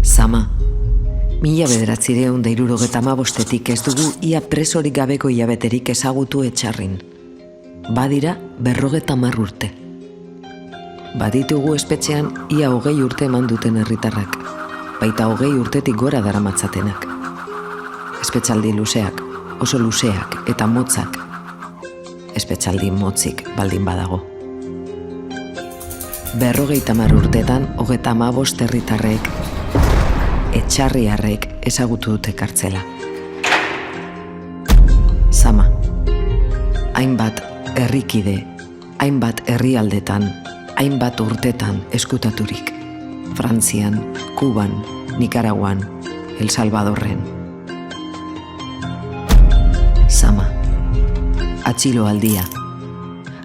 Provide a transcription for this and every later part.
Sama. 1975 ez dugu ia presorik gabeko hilabeterik ezagutu etxarrin. Badira 50 urte. Baditugu espetxean ia 20 urte eman duten herritarrak, baita 20 urtetik gora daramatzatenak. Espetxaldi luzeak, oso luzeak eta motzak. Espetxaldi motzik baldin badago. 50 urtetan 35 herritarrek, etxarriarrek ezagutu dute kartzela. Sama. Hainbat herrikide, hainbat herrialdetan, hainbat urtetan eskutaturik. Frantzian, Kuban, Nikaraguan, El Salvadorren. Sama. Atxiloaldia.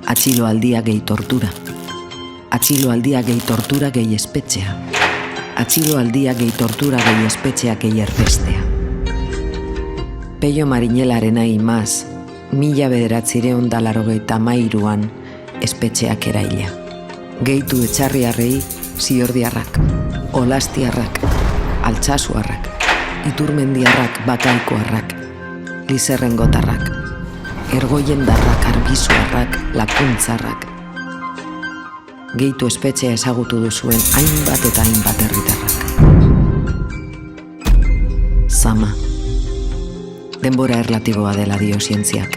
Atxiloaldia gehi tortura. Atxiloaldia gehi tortura gehi espetxea. Atxiloaldia gehi tortura gehi espetxea gehi erbestea. Peio Marinelarena imaz, 1983an espetxeak eraila. Gehitu etxarriarrei ziordiarrak, olastiarrak, altsasuarrak, iturmendiarrak, bakaikoarrak, lizerrengotarrak, ergoiendarrak, arbizuarrak, lakuntzarrak. Gehitu espetxea ezagutu duzuen hainbat eta hainbat herritarrak. Sama. Denbora erlatiboa dela dio zientziak.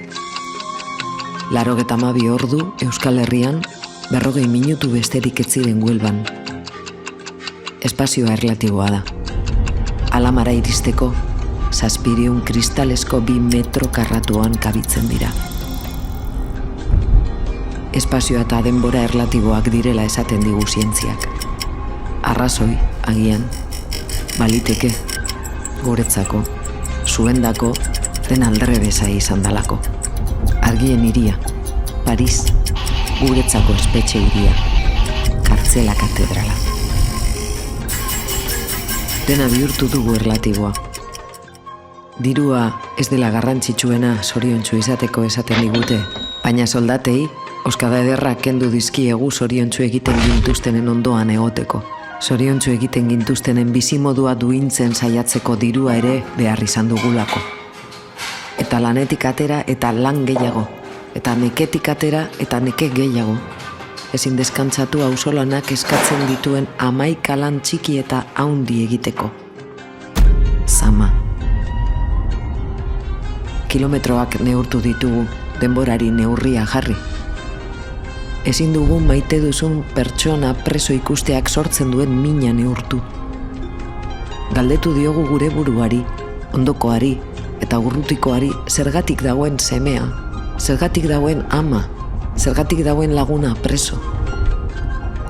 82 ordu Euskal Herrian 40 minutu besterik ez ziren Huelban. Espazioa erlatiboa da. Alamara iristeko, 700 kristalesko 2 metro karratuan kabitzen dira. Espazioa eta denbora erlatiboak direla esaten digu zientziak. Arrazoi, agian, baliteke, guretzako, zuendako, den aldrebesa izan dalako. Argien hiria, Paris, guretzako espetxe hiria, kartzela katedrala. Dena bihurtu dugu erlatiboa. Dirua ez dela garrantzitsuena zoriontsu izateko esaten digute, baina soldatei, oskada ederrak kendu dizkiegu zoriontsu egiten gintuztenen ondoan egoteko. Zoriontsu egiten gintuztenen bizimodua duintzen saiatzeko dirua ere behar izan dugulako. Eta lanetik atera eta lan gehiago, eta neketik atera eta neke gehiago. Ezin deskantzatu auzolanak eskatzen dituen 11 lan txiki eta haundi egiteko. Zama. Kilometroak neurtu ditugu, denborari neurria jarri. Ezin dugu maite duzun pertsona preso ikusteak sortzen duen mina neurtu. Galdetu diogu gure buruari, ondokoari, eta urrutikoari zergatik dagoen semea, zergatik dagoen ama, zergatik dagoen laguna preso.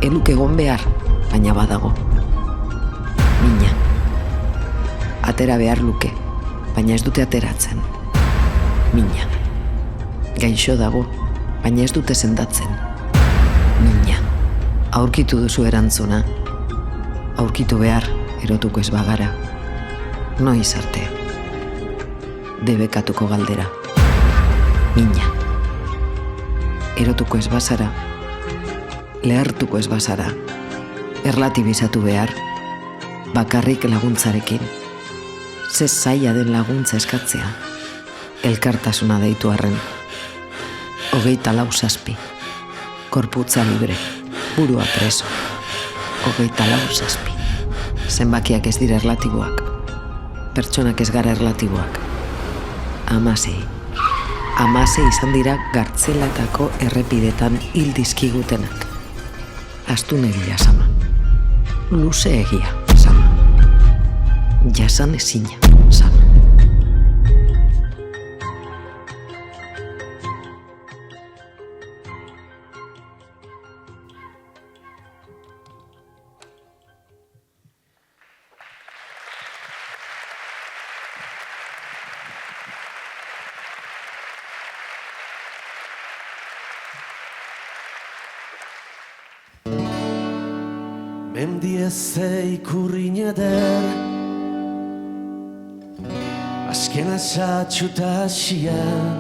Eluk egon behar, baina badago. Mina. Atera behar luke, baina ez dute ateratzen. Mina. Gaixo dago, baina ez dute sendatzen. Mina. Aurkitu duzu erantzuna. Aurkitu behar, erotuko ez bagara. Noiz arte. Debekatuko galdera. Mina. Erotuko ez bazara, lehartuko ez bazara, erlatibizatu behar, bakarrik laguntzarekin. Ze zaila den laguntza eskatzea, elkartasuna deitu arren. 24/7, korputza libre, burua preso. 24/7, zenbakiak ez dira erlatiboak, pertsonak ez gara erlatiboak. 16 izan dira gartzelatako errepidetan hil dizkigutenak. Astun egia sama. Luze egia sama. Jasan ezina sama. Mendieze ikurrin eder azken asatxuta asian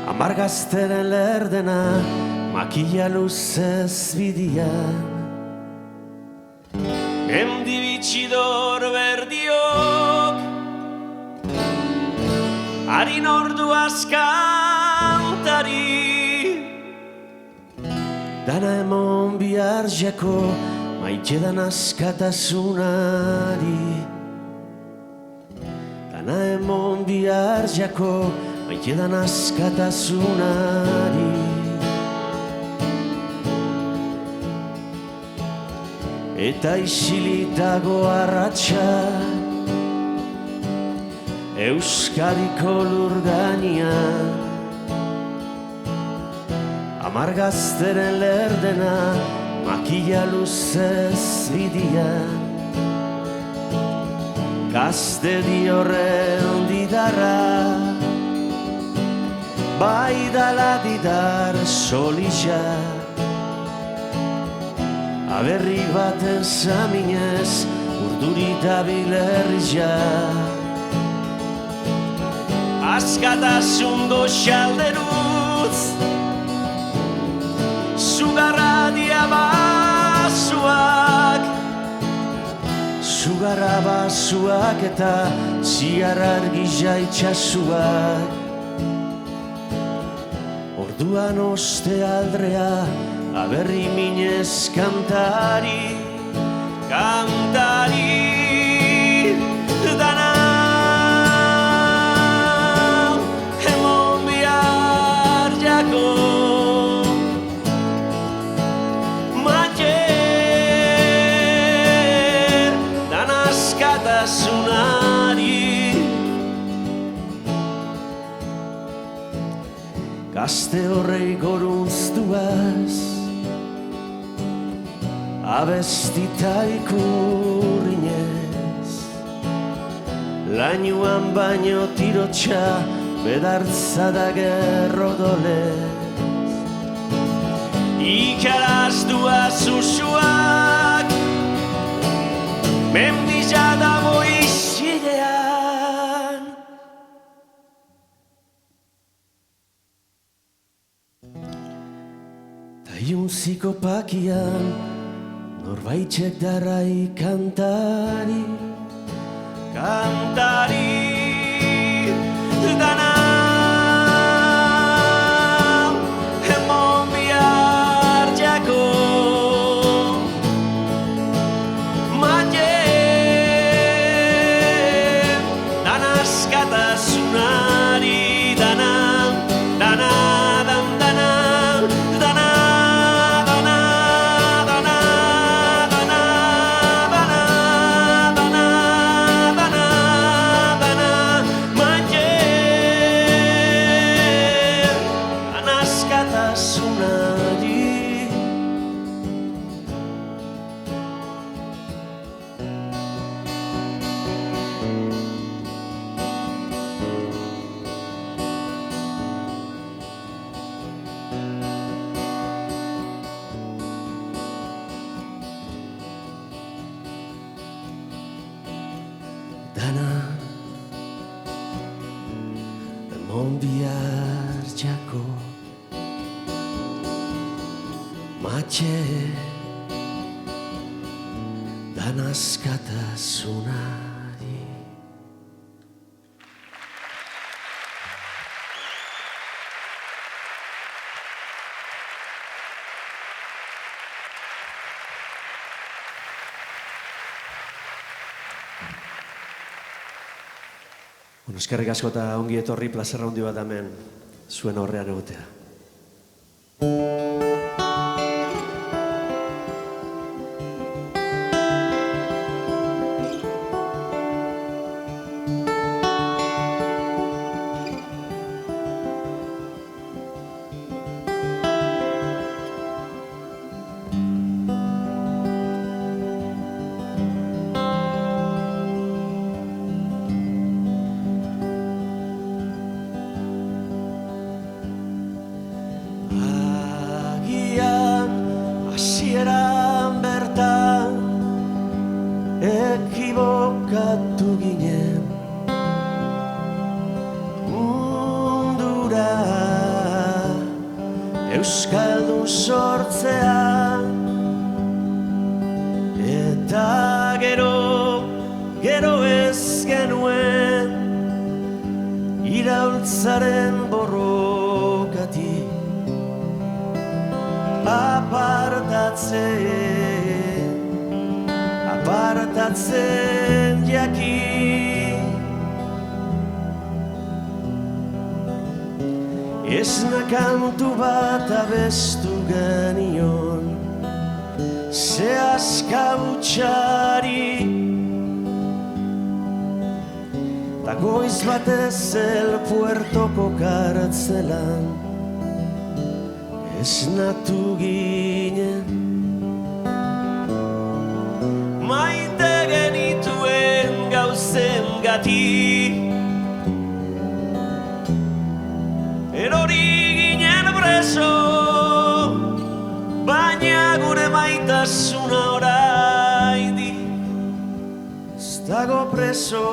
amargazteren lerdena makilla luzez bidian mendi bitxidor berdiok harin ordu askantari dana emon bihar jako maitedan askatasunari. Dana emon bihar jako maitedan askatasunari. Eta isilik dago arratsa Euskadiko lur gainean amargazteren lerdena makilla luzez bidian gazte diorren didarra bai dala didar solisa aberri baten zaminez urduri dabil herria askatasun doxalderuz Sugarra diabasuak Sugarra basuak eta ziarra argila itxasuak Orduan oste aldrea aberri minez kantari Kantari dana Emon bihar Gazte horrei goruztuaz abestita ikurrinez lainuan baino tirotxa bedartza da gerrodolez ikaraztua zuzuak mendila dago isilean ta iuntziko pakian norbaitek darrai kantari dana dana emon bihar jako matxe dana askatasunari eskerrik asko eta ongi etorri plazerra handi bat hemen zuen aurrean egotea. Ekibokatu ginen mundura euskaldun sortzean eta gero ez genuen iraultzaren borrokatik apartatzen jakin esna kantu bat abestu genion zehazka utxari ta goiz batez el puertoko kartzelan esnatu ginen maite genituen gauzen gati erori ginen preso baina gure maitasuna oraindik ez dago preso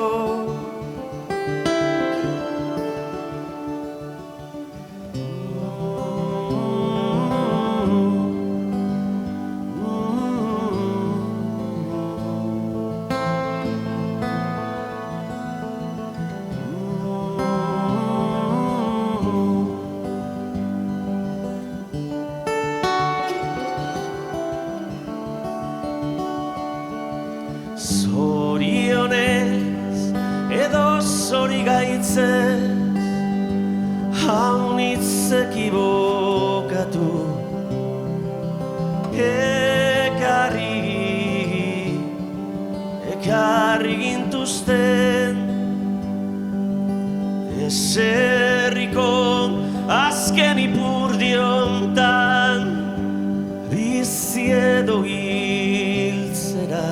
Zorionez edo zorigaitzez haunitz ekibokatu ekarri gintuzten eserriko azken azken ipurdiontan bizi edo hiltzera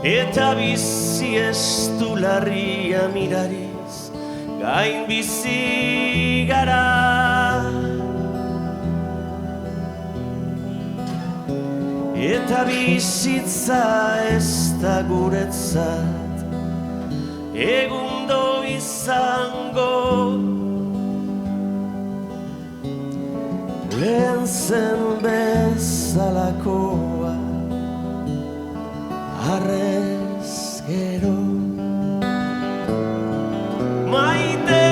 eta bizi estu larria mirariz gain bizi gara. Eta bizitza ez da guretzat egundo izango, lehen zen bezalakoa arrez gero. Maite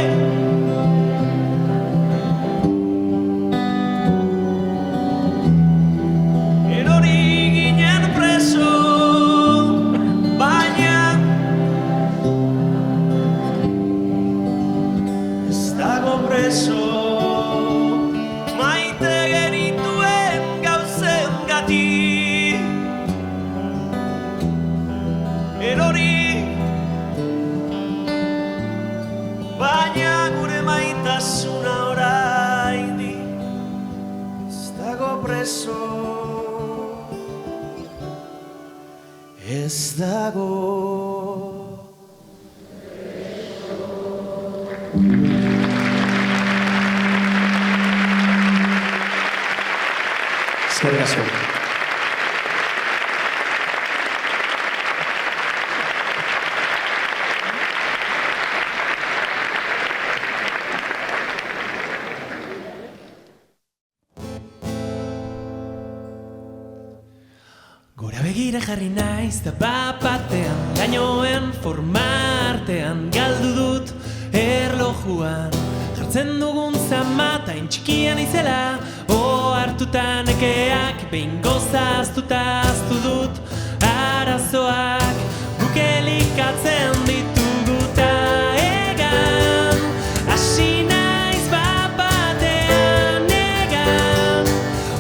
ez dago. Eskerrik asko. Gora begira jarri naiz da bapatean, gainoen formartean galdu dut erlojuan. Jartzen dugun zamatain txikian izela, hartuta nekeak behin gozaztuta aztu dut arazoak guk elikatzen ditugu ta egan. Hasi naiz bapatean egan,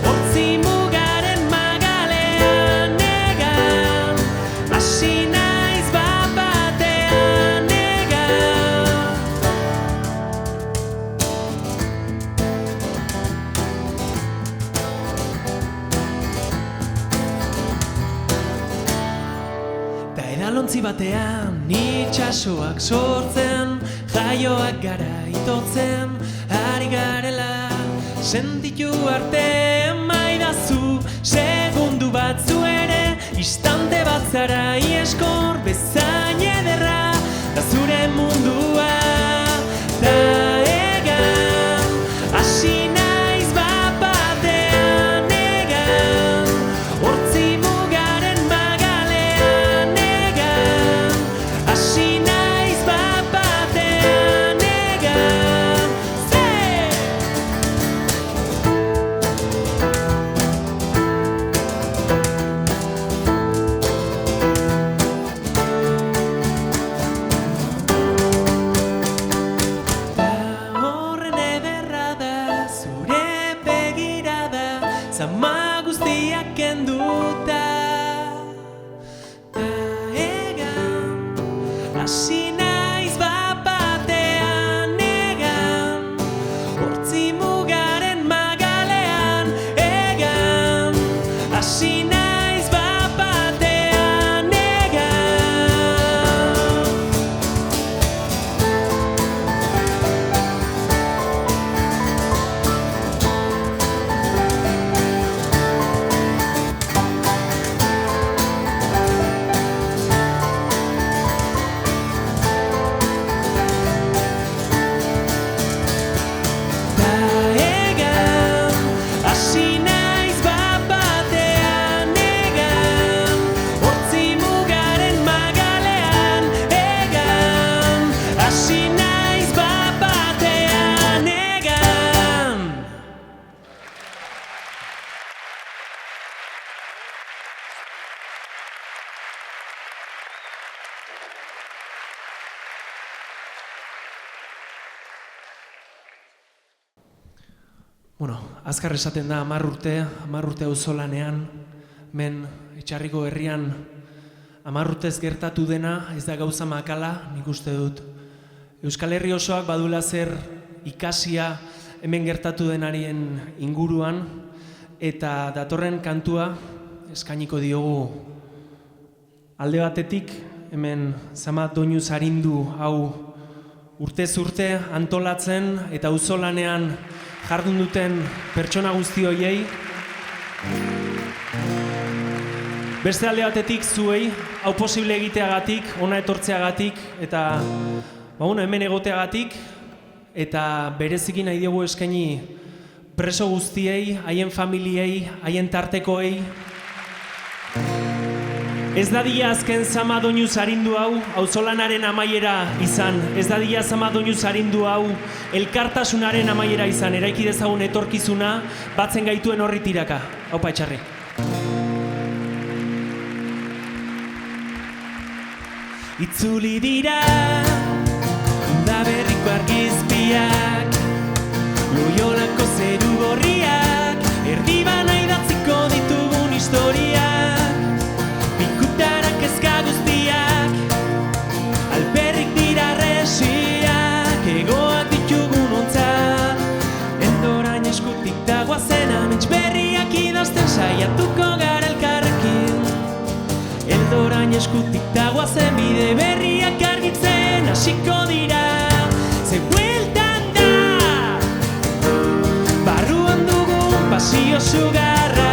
hortzi mugaren magalean egan. Hasi naiz bapatean egan. Edalontzi batean itxasoak sortzen, jaioak gara itotzen, ari garela sentitu arte maidazu, segundu batzu ere, istante bat zara ieskor bezain ederra, da zure mundua, da egan, hasi naiz bapatean egan, hortzi mugaren magalean egan, hasi naiz bapatean egan, horren ederra da zure begirada, zama guztiak kenduta. Ta egan, hasi naiz bapatean egan, hortzi mugaren magalean egan, hasi naiz bapatean egan. Ta egan, hasi naiz bapatean egan, hortzi mugaren magalean egan, hasi naiz bapatean egan. Bueno, azkar esaten da 10 urte auzolanean, men Etxarriko herrian 10 urtez gertatu dena ez da gauza makala, nik uste dut. Euskal Herri osoak badula zer ikasia hemen gertatu denarien inguruan, eta datorren kantua eskainiko diogu alde batetik, hemen Zama doinu zarindu hau urtez urte antolatzen eta auzolanean jardun duten pertsona guzti horiei. Beste alde batetik zuei, hau posible egiteagatik, ona etortzeagatik, eta hemen egoteagatik, eta bereziki nahi diogu eskaini preso guztiei, haien familiei, haien tartekoei. Ez dadila azken Zama doinu zarindu hau auzolanaren amaiera izan. Ez dadila Zama doinu zarindu hau elkartasunaren amaiera izan. Eraiki dezagun etorkizuna batzen gaituen horri tiraka. Aupa etxarri. Itzuli dira da berriko argizpiak, Loiolako zeru gorriak, erdibana idatziko ditugun historiak, pikutarak kezka guztiak, alperrik dira resiak, egoak ditugun ontzat, eldorain eskutik dagoazen amets berriak idazten saiatuko gara elkarrekin. Eldorain eskutik dagoazen bide berriak argitzen hasiko dira. Ze bueltan da barruan dugun pasio sugarra.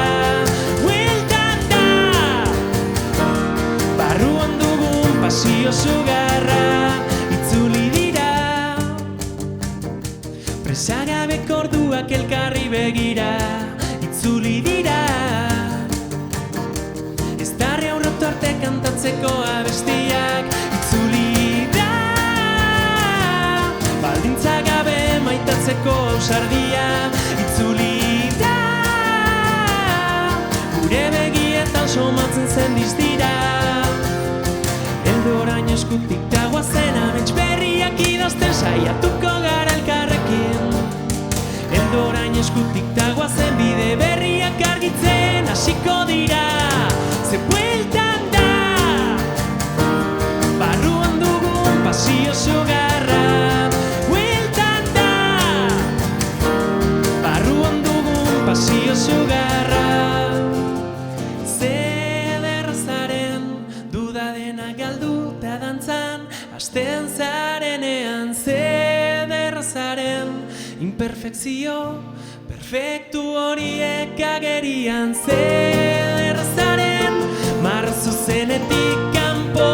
Bueltan da barruan dugun pasio sugarra. Itzuli dira presagabeko orduak elkarri begira. Itzuli dira arte kantatzeko abestiak. Itzuli da baldintza gabe maitatzeko ausardia. Itzuli da gure begietan somatzen zen diztira. Eldorain eskutik dagoazen amets berriak idazten saiatuko gara elkarrekin. Eldorain eskutik dagoazen bide berriak argitzen hasiko dira. Ze bueltan da barruan dugun pasio sugarra. Bueltan da barruan dugun pasio sugarra. Zederra zaren duda dena galduta dantzan, hasten zarenean. Zederra zaren imperfekzio perfektu horiek agerian. Zederra zaren marra zuzenetik kanpo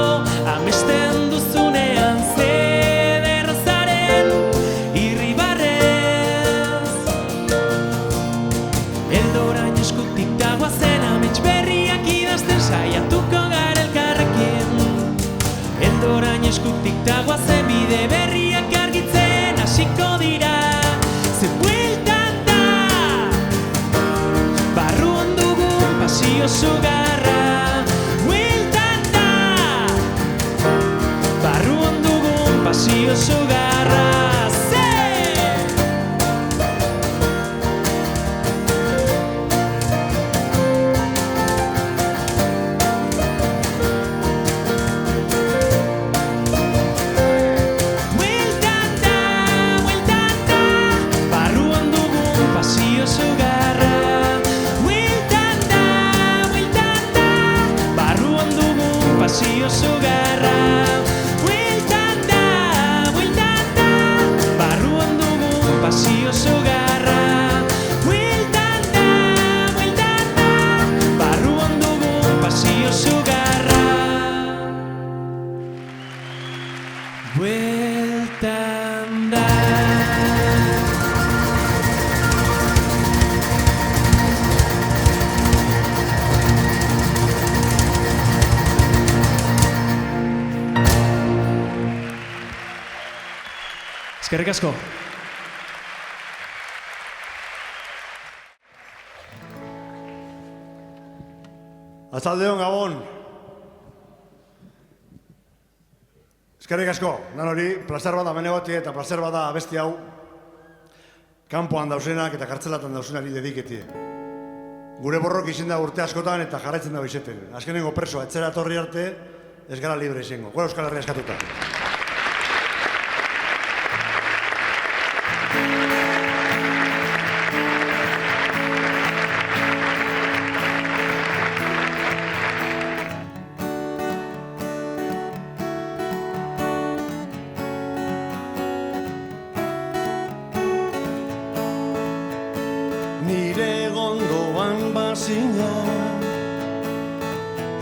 amesten duzunean. Zederra zaren irribarrez. Eldorain eskutik dagoazen amets berriak idazten saiatuko gara elkarrekin. Eldorain eskutik dagoazen bide berriak argitzen hasiko dira. Ze bueltan da barruan dugun pasio sugarra. Bueltan da barruan dugun pasio sugarra. Pasio sugarra. Bueltan da barruan dugun pasio sugarra. Bueltan da barruan dugun pasio sugarra. Bueltan da. Eskerrik asko. Atzaldeon Gabon. Eskerrik asko. Nan hori, plazer bada menegoti eta plazer bada abesti hau kanpoan dausenak eta kartzelatan dausenari dediketie. Gure borrok izin da urte askotan eta jarraitzen dago izeten. Azkenengo presoa etzera etorri arte ez gara libre izango. Gora Euskal Herria eskatuta. ezina,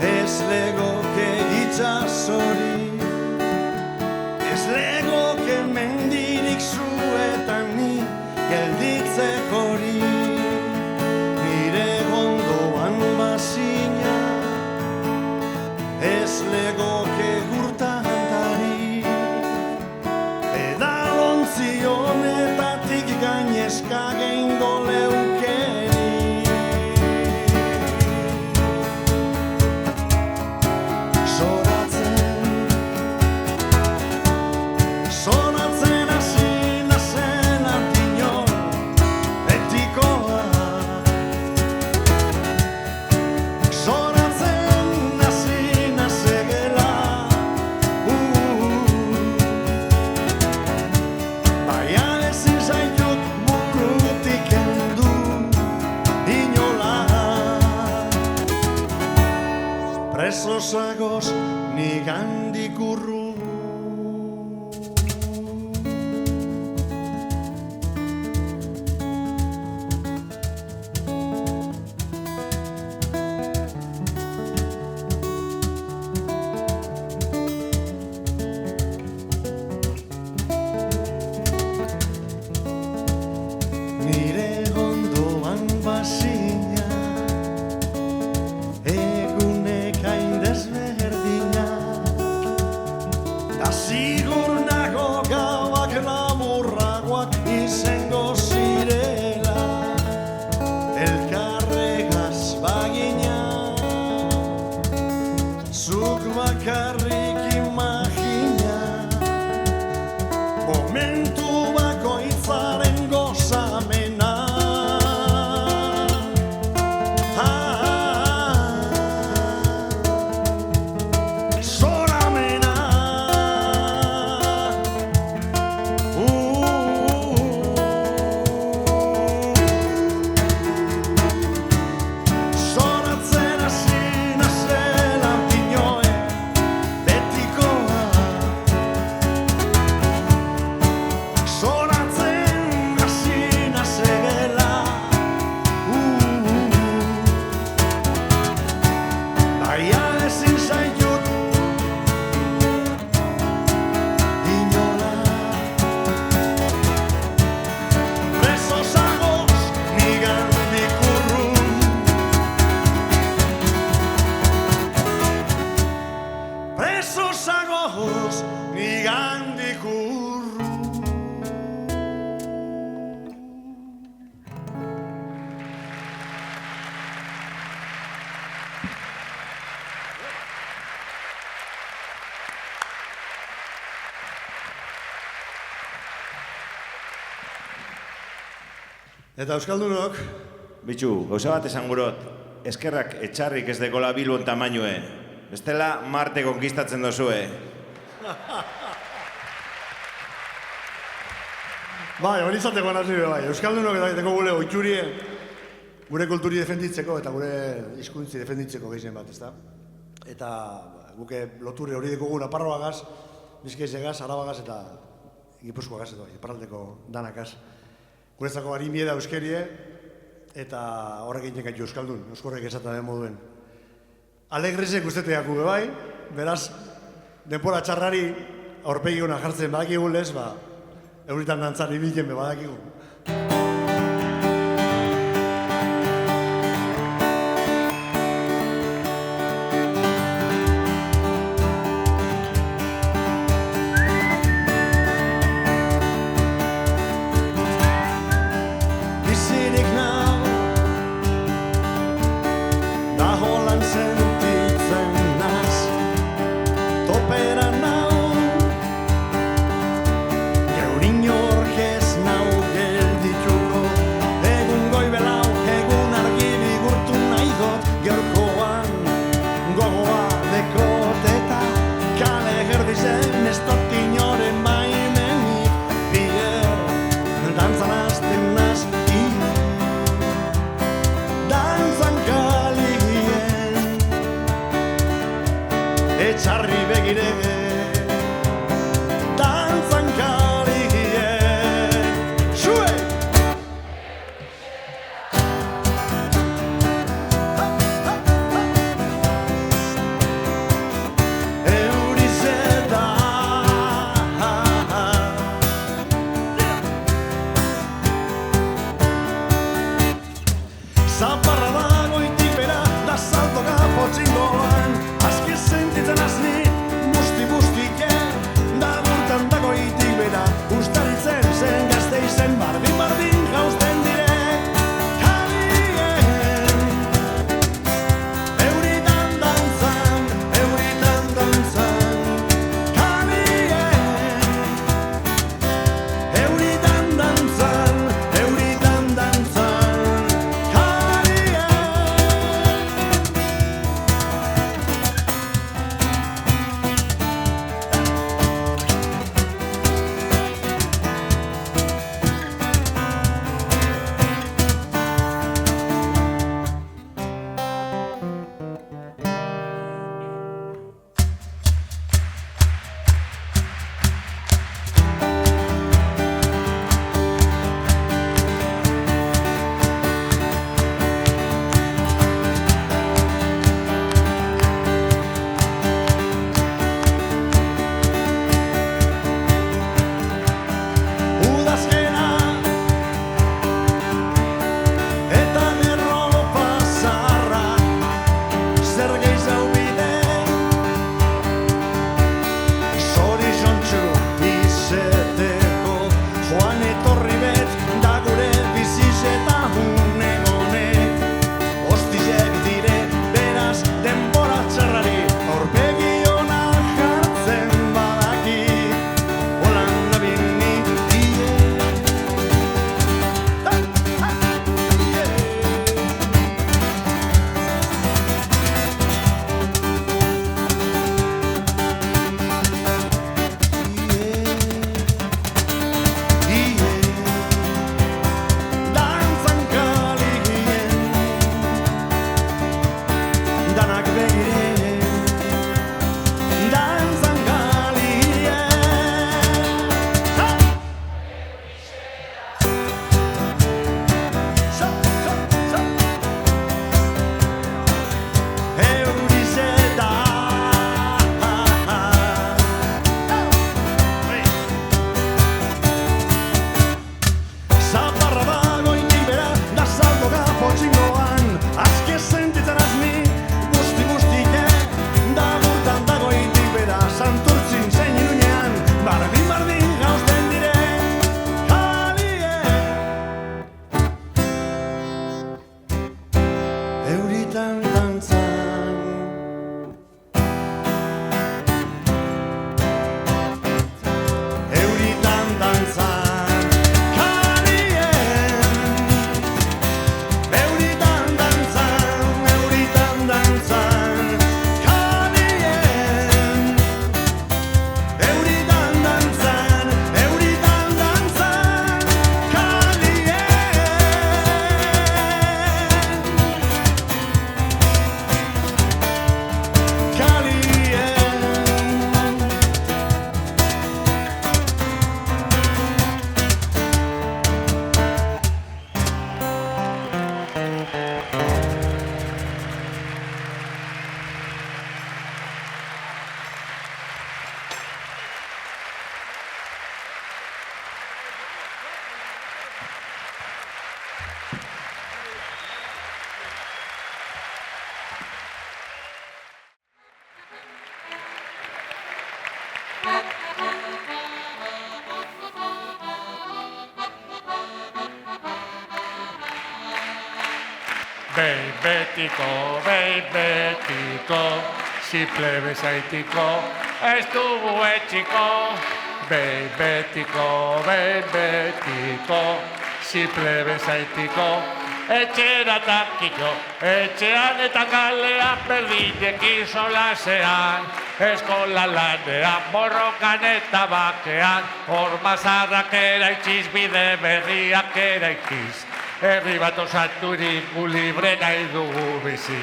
ez legoke itsasori, ez legoke mendirik zuetan ni gelditzekorik. Nire ondoan bazina, ez legoke gurtantari, edalontzi honetatik gainezka gehingo leukeri. Sonatzen hasi nazen antinor etikoa, sonatzen hasi nazegela, baina ezin zaitut burutik kendu inola. Preso zagoz nigandik urru, nire ondoan bazina, egunek hain desberdinak, da zigur nago gauak lamurragoak izango zirela, elkarregaz bagina, zuk bakarrik imagina, momentu bakoitzaren gozamena. Zoramena. Zoratzen hasi nazelan pinoe betikoa, zoratzen hasi nazegela, baina ezin zaitut inola. Preso zagoz nigandik urrun, preso zagoz nigandik urrun. Eta euskaldunok, Bitxu, gauza bat esan gurot, eskerrak etxarrik ez dekola Bilbon tamainue. Bestela Marte konkistatzen dozue. Bai, hori izateko nazi bai. Euskaldunok eta egiteko gure oitxurie, gure kulturi defenditzeko eta gure hizkuntzi defenditzeko gehien bat, ezta? Eta guke loturre hori dekogu Naparroagaz, Bizkaizegaz, Arabagaz eta Gipuzkoagaz edo, iparraldeko danakaz. Guretzako harimie da euskerie, eta horrek egiten gaitu euskaldun, euskorrek esaten den moduen. Alegresek usteteak gube bai, beraz, denpora txarrari aurpegi hona jartzen badakigun lez, euritan dantzan ibilken be badakigu. Bizirik nau, da holan sentitzen naz, topera nau, geur inork ez nau geldituko, egun goibelau, egun argi bigurtu nahi dut, geurkoan gogoa dekot eta kale gerdizen ez dut inoren baimenik, bier dantzan hasten naz, dantzan kalien, etxarri begire, dantzan kalien, xue! potxingoan, aski sentitzen azni, busti-bustike, da gurtan dago itik bera, ustaritzen zen Gasteizen, bardin-bardin jausten dire, kalien. Euritan dantzan, kalien. Euritan dantzan, kalien. Udazkena eta erropa zaharra, zer gehiago bide, zoriontsu izeteko, joan etorri bet da gure bizizeta unegonek, ostizek dire beraz denbora txarrari, aurpegi ona jartzen badaki, holan nabini die. Dantzan kaligien, danak begire, dantzan kaligien. Eurize da. Zaparra dago indik bera, da saldoka potxingoan, aski sentitzen azni, busti-bustike, da gurtan dago indik bera, santurtzin zein iruñean, bardin-bardin jausten dire, kalien. Euritan dantzan, euritan dantzan, kalien. Euritan dantzan, kalien. Euritan dantzan, kalien. Behin betiko, simple bezaitiko, ez dugu etxiko. Behin betiko, simple bezaitiko, etxera takiko, etxean eta kalean berdinekin solasean, eskola lanean, borrokan eta bakean, horma zarrak eraitziz, bide berriak eraitziz. Herri bat osaturik gu libre nahi dugu bizi.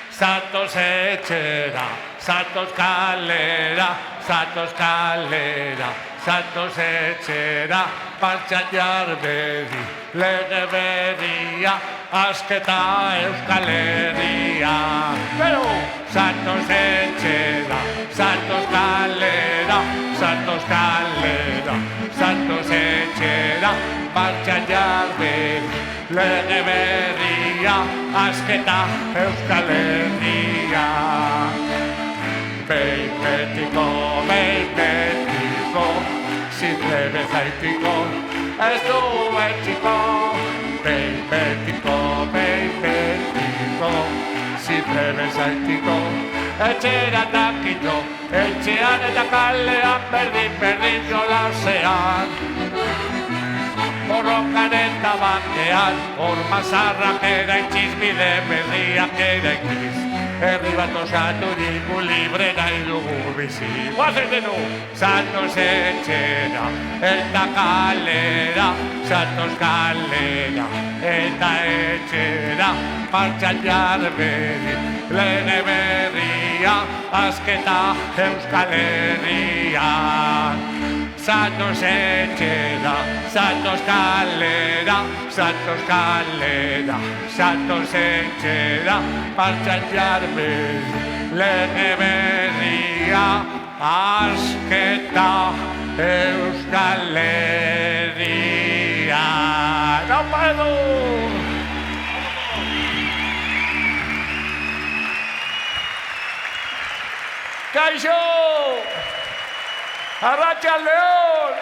Zatoz etxera, zatoz kalera, zatoz kalera, zatoz etxera, martxan jarbedi, lege berria, asketa Euskal Herria. Pero, zatoz etxera, zatoz kalera, zatoz kalera, zatoz etxera, martxan jarbedi, lege berria, kalea, asketa Euskal Herria. Behin betiko, zifre bezaitiko, ez du etxiko. Behin betiko, zifre bezaitiko, etxera dakito, etxean eta kalean berdin jolasean. Borrokan eta bakean, horma zarrak eraitziz, bide berriak eraitziz. Herri bat osaturik libre nahi dugu bizi. Guazen denu! Zatoz etxera eta kalera, zatoz kalera eta etxera, martxan jarberi, lege berria, asketa Euskal Herrian. Zatoz etxera, zatoz kalera, zatoz kalera, zatoz etxera, martxan jarberi, lege berria, asketa Euskal Herrian. ¡No puedo! Kaixo! Arratsaldeon!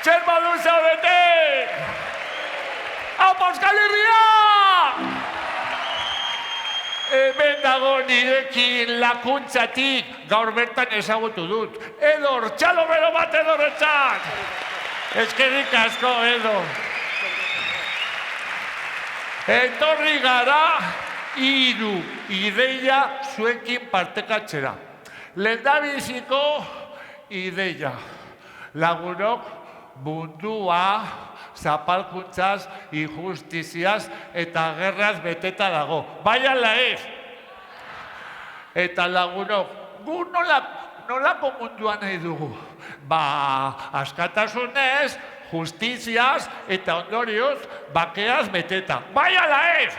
Zer modu zaudete? Aupa Euskal Herria! Hemen dago nirekin lakuntzatik gaur bertan ezagutu dut. Edor, txalo bero bat Edorretzak! Eskerrik asko, Edor. Etorri gara 3 ideia zuekin partekatzera. Lehendabiziko ideia. Lagunok mundua zapalkuntzaz, injustiziaz eta gerraz beteta dago. Bai ala ez? Eta lagunok, gu nolako mundua nahi dugu? Askatasunez, justiziaz eta ondorioz bakeaz beteta. Bai ala ez?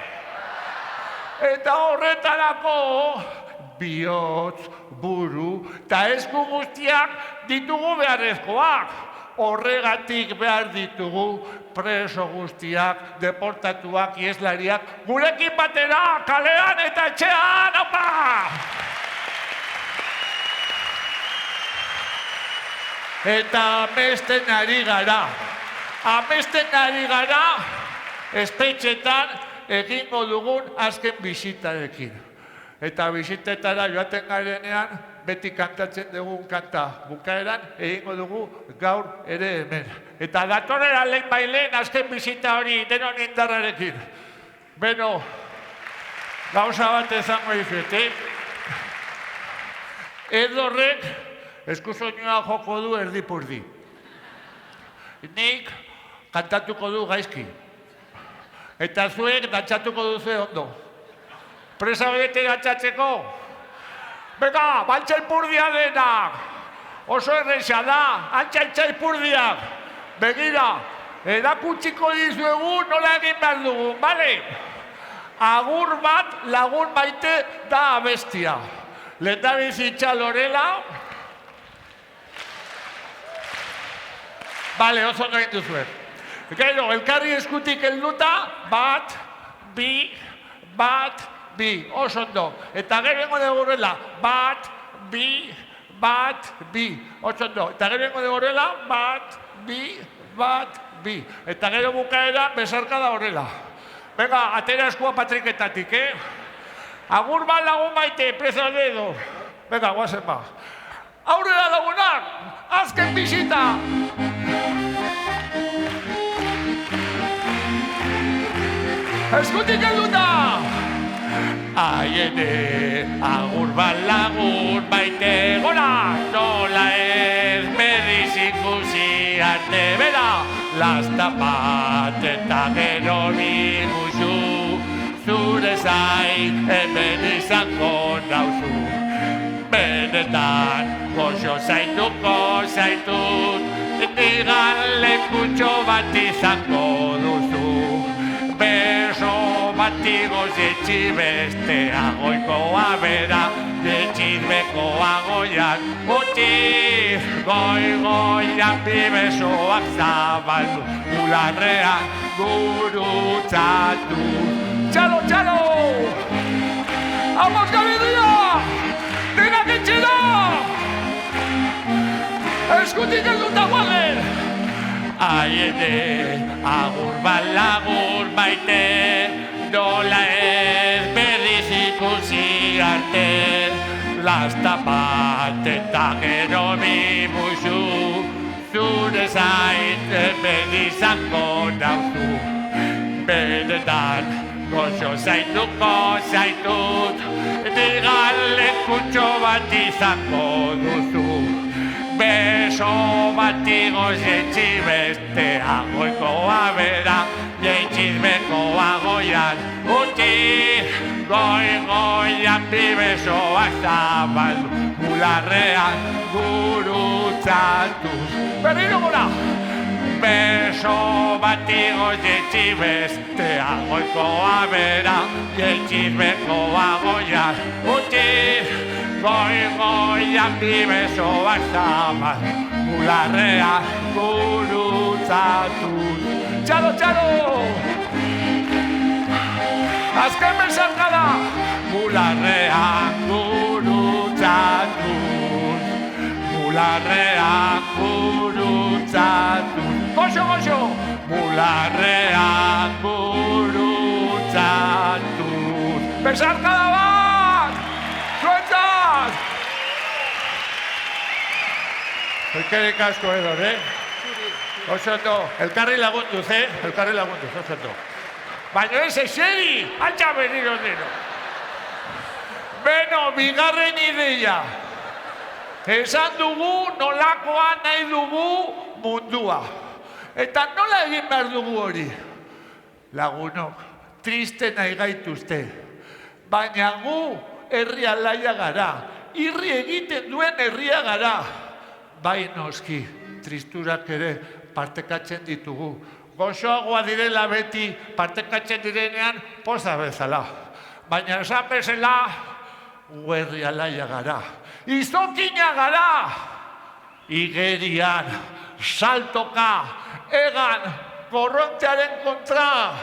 Eta horretarako bihotz, buru eta esku guztiak ditugu beharrezkoak. Horregatik behar ditugu preso guztiak, deportatuak, ieslariak, gurekin batera, kalean eta etxean, opa! Eta amesten ari gara, espetxetan egingo dugun azken bisitarekin. Eta bisitetara joaten garenean, beti kantatzen dugun kanta bukaeran, egingo dugu gaur ere hemen. Eta datorrera lehen bailen azken bisita hori denon indarrarekin. Beno, gauza bat ezango dizuet, Edorrek eskusoinua joko du erdipurdi. Nik kantatuko du gaizki. Eta zuek dantxatuko duzu ondo. Presa bete dantxatzeko? Bega, bantxaipurdia denak! Oso erresa da, antxaipurdiak! Begira, edakutsiko dizuegu nola egin behar dugu, bale? Agur bat lagun maite da abestia. Lehendabizitza Lorela. Bale, oso nahi duzuet. Gero, elkarri eskutik helduta, bat, bi, oso ondo. Eta gero ingo dugu horrela, bat, bi, oso ondo. Eta gero ingo dugu horrela, bat, bi. Eta gero bukaera, besarka da horrela. Venga, atera eskua patriketatik, Agur bat lagun maite, presa dedo. Venga, guazen ba. Aurrera lagunak, azken bisita! Eskutik helduta! Aiene, agur bat lagun maite gora, nola ez berriz ikusi arte bera, lasta bat eta gero biguzu, zure zain hemen izango nauzu. Benetan, goxo zaituko zaitut, nigan lekutxo bat izango duzu. Beso batigo zetxi bestea goikoa bera, zetxizbekoa goian, gutxi goian bi besoak zabaldu, ularrean gurutzatu, eskutik helduta guagen! Aiene, agur balagur maite, nola ez berriz ikusi arte, lasta bat eta gero mi musu, zure zain berdizango nauzu. Benetan, gozo zaituko zaitut, digan kutxo bat izango duzu. Beso bat igoz jeitzi bestea, goikoa bera, jeitxizbekoa goian, uti, goian bi besoak zabaldu, bularrean gurutzatuz. Berriro gora! Beso bat igoz jeitzi bestea, goikoa bera, jeitxizbekoa goian, uti, goian bi besoak zabaldu, bularrean gurutzatuz. Txalo, txalo! Azken bezarkada! Bularrean gurutzatuz, bularrean gurutzatuz. Goxo, goxo! Bularrean gurutzatuz. Bezarkada bat! Zuentzat! Elkerik asko edor, Osoto, elkarri lagunduz, elkarri lagunduz, osoto. Baina ez eseri, altxa berriro deno. Beno, bigarren ideia. Esan dugu nolakoa nahi dugu mundua. Eta nola egin behar dugu hori? Lagunok, triste nahi gaituzte. Baina gu herri alaia gara. Irri egiten duen herria gara. Bai noski, tristurak ere partekatzen ditugu. Gozoagoa direla beti partekatzen direnean poza bezala. Baina esan bezala, herri alaia gara. Izokina gara! Igerian, saltoka, egan, korrontearen kontra.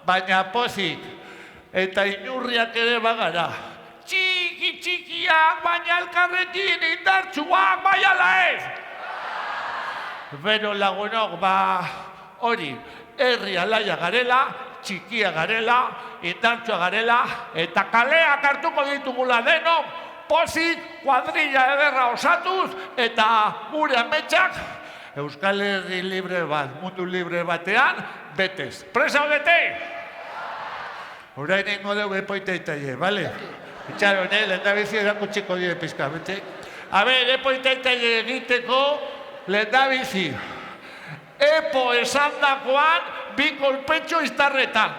Baina pozik, eta inurriak ere bagara. Txikiak, baina elkarrekin indartsuak, bai ala ez! Beno lagunok, hori, herri alaia garela, txikia garela, indartsua garela, eta kaleak hartuko ditugula denok, pozik, kuadrilla ederra osatuz, eta gure ametsak, Euskal Herri libre bat, mundu libre batean, betez. Presa odete? Horain ingo dugu epoiteitaile, bale? Itxaron, lehendabizi erakutsiko dire pizka, bete? A ber, epoiteitaile egiteko, lehendabizi. Epo esandakoan, bi kolpetxo iztarretan.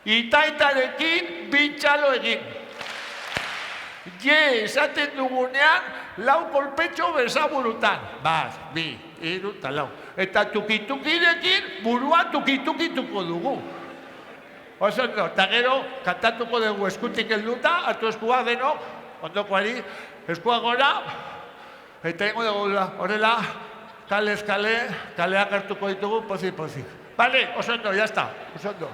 Itaitarekin, bi txalo egin. Je, esaten dugunean, lau kolpetxo besaburutan. Bat, bi, hiru eta lau. Eta tukitukirekin, burua tukitukituko dugu. Oso, eta gero, kantatuko dugu eskutik helduta, hartu eskua denok, ondokoari, eskua gora, eta ingo dugu horrela, kalez kale, kaleak hartuko ditugu, pozik, pozik. Bale, oso ondo, jazta, oso ondo.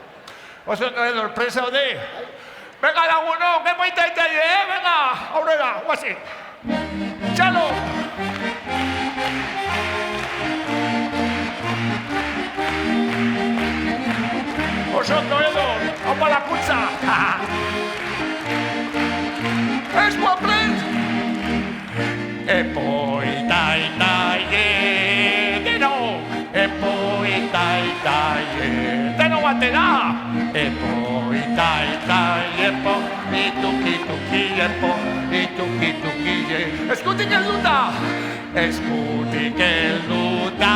Oso ondo, edor, presa ode. Venga, laguno, que poita itaile, venga, aurrera, guazi. Txalo! Oso ondo, edor, haupa la putza. Ez guaprez! Epoitaitaile, deno! Epoitaitaile, deno batera! Epoitaitaile, epo, itukituki, epo, itukituki, eskutik helduta! Eskutik helduta,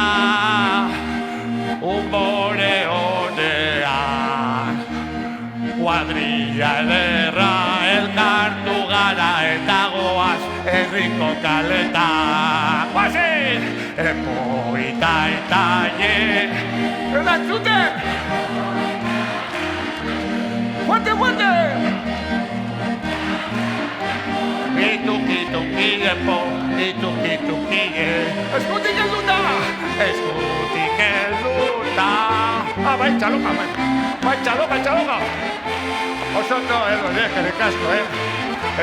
umore honean, kuadrilla ederra elkartu gara eta goaz herriko kaleta. Guazen! Epoitaitaile, erantzuten! Fuerte, fuerte! Itukituki, epo, itukituki, eskutik helduta! Eskutik helduta! Bai, txaloka, bai, txaloka! Oso ondo, eskerrik asko,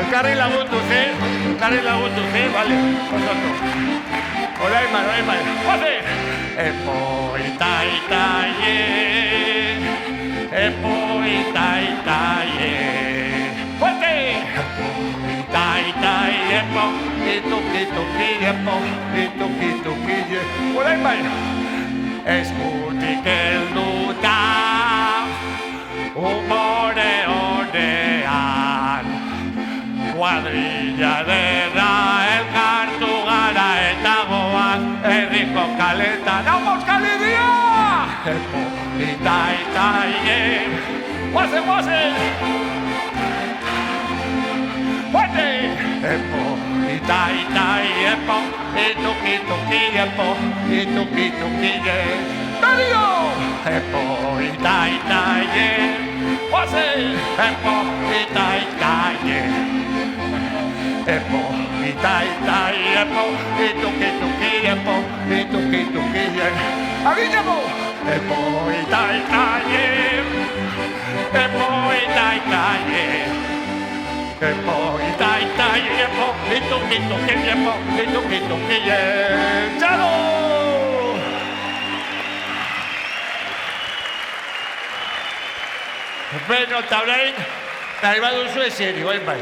Elkarri lagundu, bale, osoto. Orain bai. Jose! Epoitaitaie, fuerte! Epoitaitaie, ituki, orain bai. Eskutik helduta, umore honean, kuadrilla derra elkartu gara eta goaz herriko kaletan. Hau Euskal Herria! Epoitaitaie, guazen! Fuerte! Epoitaitaie, ituki, Dario! Epoitaitaie, guazen! Epoitaitaie, ituki, Aguillamo! Epoitaitaie, ituki, Chalo! Beno, eta orain, nahi baduzu eseri, oin bai.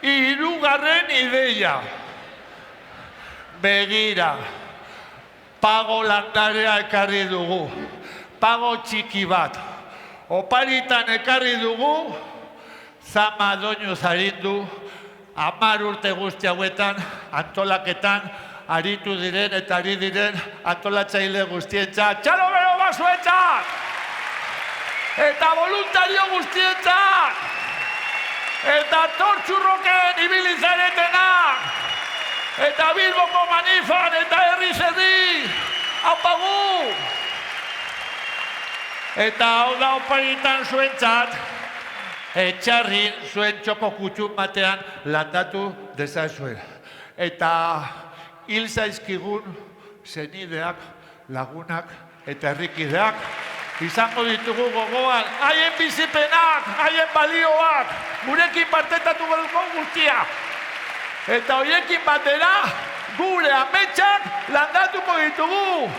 Hirugarren ideia. Begira, pago landarea ekarri dugu. Pago txiki bat. Oparitan ekarri dugu, zama doinu zarindu, 10 urte guzti hauetan, antolaketan, aritu diren eta ari diren antolatzaile guztientzat. Txalo bero basuentzat! Eta voluntario guztientzat! Eta tortxurroken ibilizaretenak! Eta Bilboko manifan eta herri zerri! Hau pagu! Eta hau da oparitan zuentzat, etxarrin zuen txoko kutxun batean landatu dezazuen. Eta hil zaizkigun zenideak, lagunak eta herrikideak izango ditugu gogoan, haien bizipenak, haien balioak, gurekin partetatu dugu guztia. Eta horiekin batera, gure ametsak landatuko ditugu.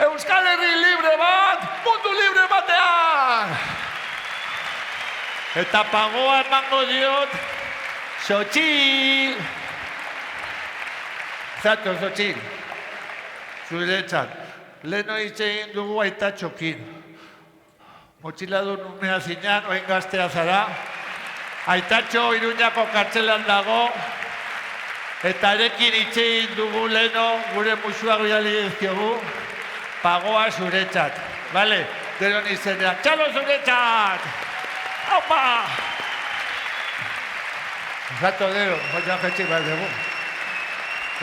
Euskal Herri libre bat, mundu libre batean! Eta pagoa emango diot, Xochitl! Zato, Xochitl, zuretzat, leheno hitz egin dugu Aitatxokin. Motxiladun umea zinean, oin gaztea zara. Aitatxo Iruñako kartzelan dago, eta arekin hitz egin dugu leheno gure musuak bidali dizkiogu. Pagoa zuretzat, bale? Deron izenean, txalo zuretzat! Aupa! Zato dero, joan jetxik bat dugu.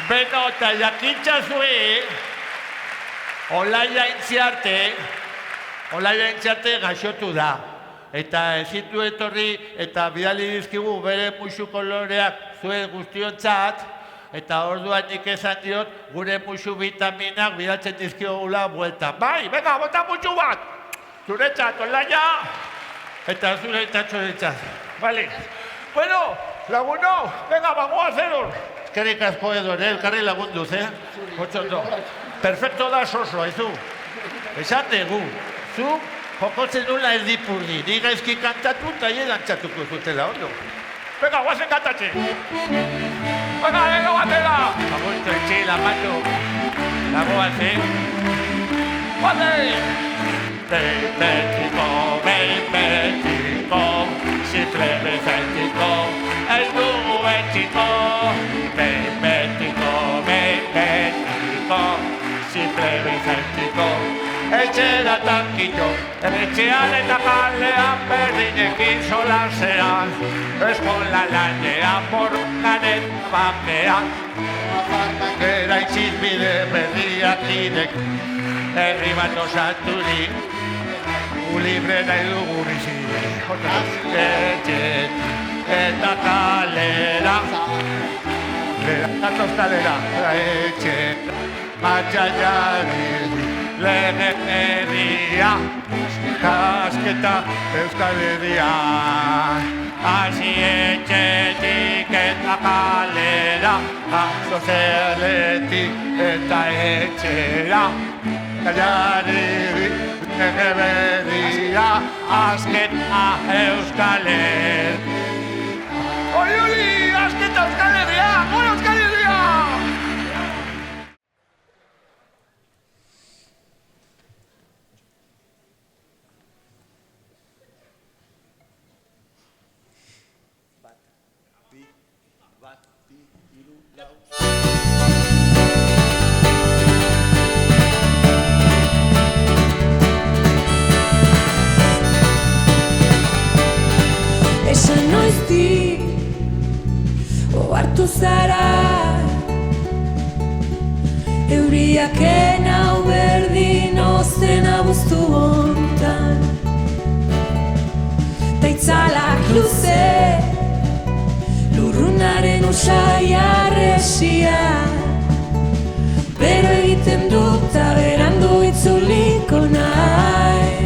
Beno, eta jakintza zue, Olaia Intziarte gaixotu da. Eta ezin du etorri eta bidali dizkigu bere musu koloreak zuen guztiontzat, eta orduan nik esan diot, gure musu vitaminak bidaltzen dizkiogula bueltan. Bai, venga, bota musu bat! Zuretzat, Olaia! Eta zure Aitatxoretzat. Bale. Bueno, laguno, venga, bagoa zedor! Eskerrik asko Edor, elkarri lagunduz, Otsondo. Perfecto da soso, haizu. Esan dugu, zu jokotzen nula erdipurdi, ni gaizki kantatu eta hie dantzatuko zutela, ondo. Venga, guazen kantatxe! Venga, batera! Agurto etxila, mato. Lagoazen. Guazen! Behin-betiko, simple bezaitiko, ez dugu etxiko. Behin-betiko, simple bezaitiko, etxera tankito, etxean eta kalean berdinekin solasean, eskola lanean borrokanen bakean, gera itxizbide berriak direk, herri bat osaturik, libre nahi dugu bizide, etxet eta kalera, gatoz kalera, etxet, matxaiari, lege herria, kasketa Euskal Herria, hasi etxetik eta kalera, azo zerretik eta etxera. Kaiari egebedia, azketa Euskal Herria. Oli, azketa Euskal Herria, gora Euskal Herria! Esan noiztik ohartu zara, euriak enau berdin ozen abuztu hontan, ta itzalak luze lurrunaren usai arresia, bero egiten dut ta berandu itzuliko naiz.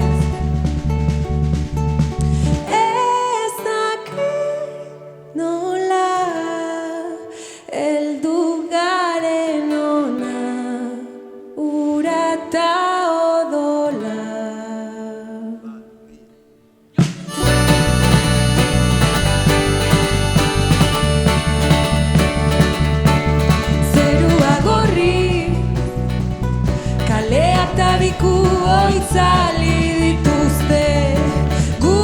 Itzali dituzte, gu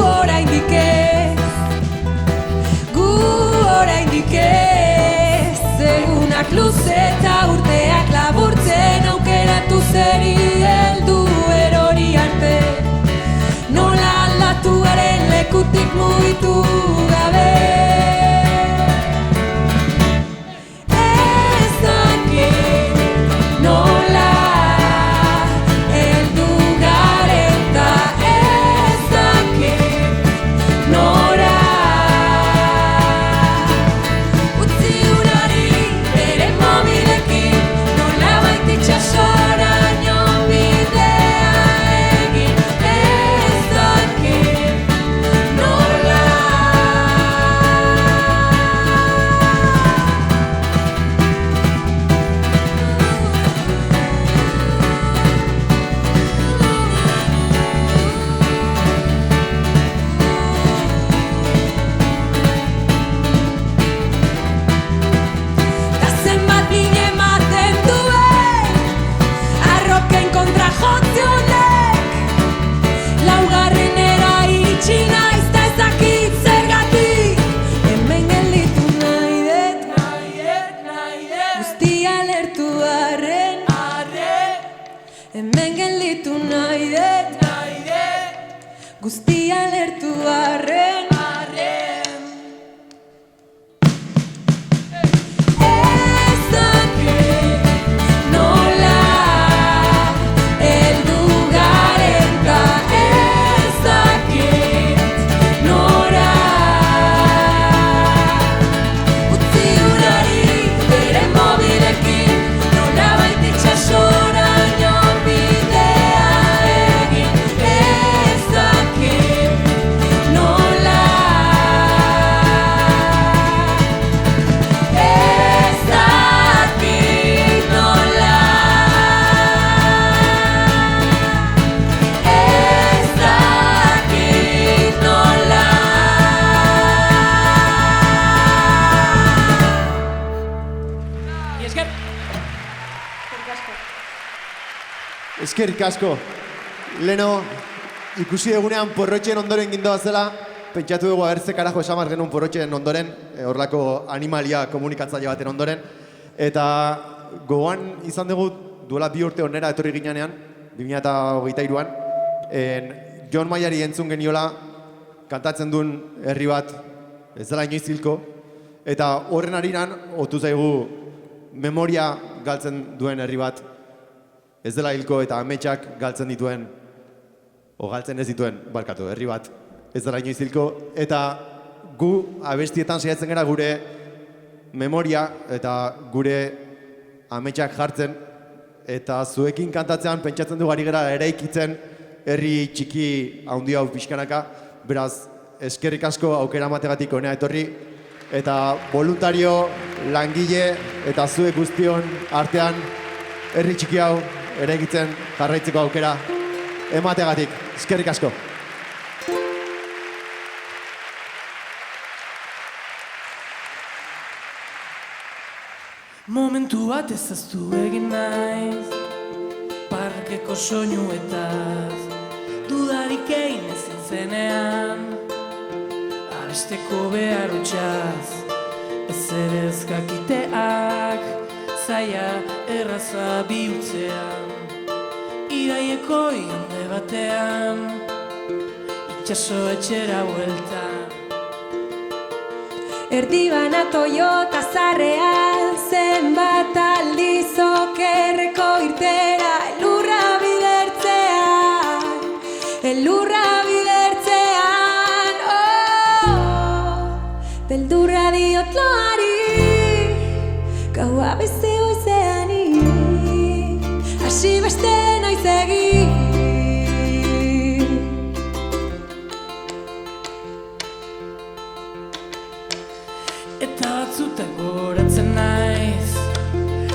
oraindik ez, egunak luze eta urteak laburtzen aukeratu zeri heldu erori arte, nola aldatu garen lekutik mugitu gabe. Ez dakit nola guztia lertu arren ez dakit nola heldu garen ta ez dakit nora utzi urari bere mobilekin nola baita itxasoraino bidea egin ez dakit nola ez dakit nola ez dakit nola. Eskerrik asko. Leno, ikusi egunean porrotxen ondoren gindoa zela, pentsatu dugu agertze karajo esamar genuen porrotxen ondoren, horrelako animalia komunikatzaile baten ondoren, eta gogoan izan dugu duela 2 urte onera etorri ginean, 2023an, Jon Maiari entzun geniola, kantatzen duen herri bat, ez dela inoiz hilko, eta horren harinan, otu zaigu memoria galtzen duen herri bat, ez dela hilko eta ametsak galtzen dituen, o galtzen ez dituen, barkatu, herri bat, ez dela inoiz hilko, eta gu abestietan saiatzen gara gure memoria eta gure ametsak jartzen, eta zuekin kantatzean pentsatzen du gari gara eraikitzen herri txiki handi hau pixkanaka, beraz, eskerrik asko aukera emategatik honea etorri, eta voluntario, langile eta zuek guztion artean herri txiki hau eraikitzen jarraitzeko aukera emategatik. Eskerrik asko. Momentu bat ezaztu egin naiz, parkeko soinuetaz, dudarik egin ezin zenean, abesteko behar utxaz, ezer ez jakiteak, zaila erraza bihurtzean, iraieko igande batean, itxaso etxera bueltan. Erdibana Toyota zarrean, zenbat aldiz okerreko irtera, elurra bidertzean, beldurra diot loari, gaua beste goizeani, hasi beste naiz egin. Eta batzutan gogoratzen naiz,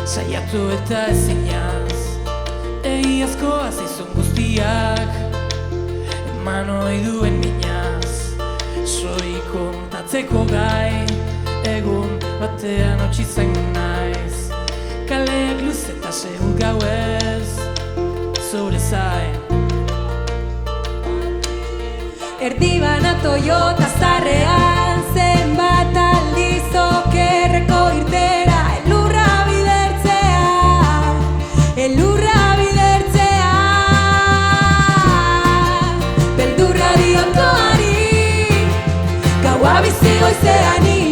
saiatu eta ezinaz, egiazkoa zaizun guztiak, eman ohi duen minaz, soi kontatzeko gai, egun batean hotxi zain naiz, kaleak luze eta segur gauez, zure zain. Erdibana Toyota zarrean, zenbat aldiz okerreko irtera, elurra bidertzean, beldurra diot loari, gaua bizi goizeani,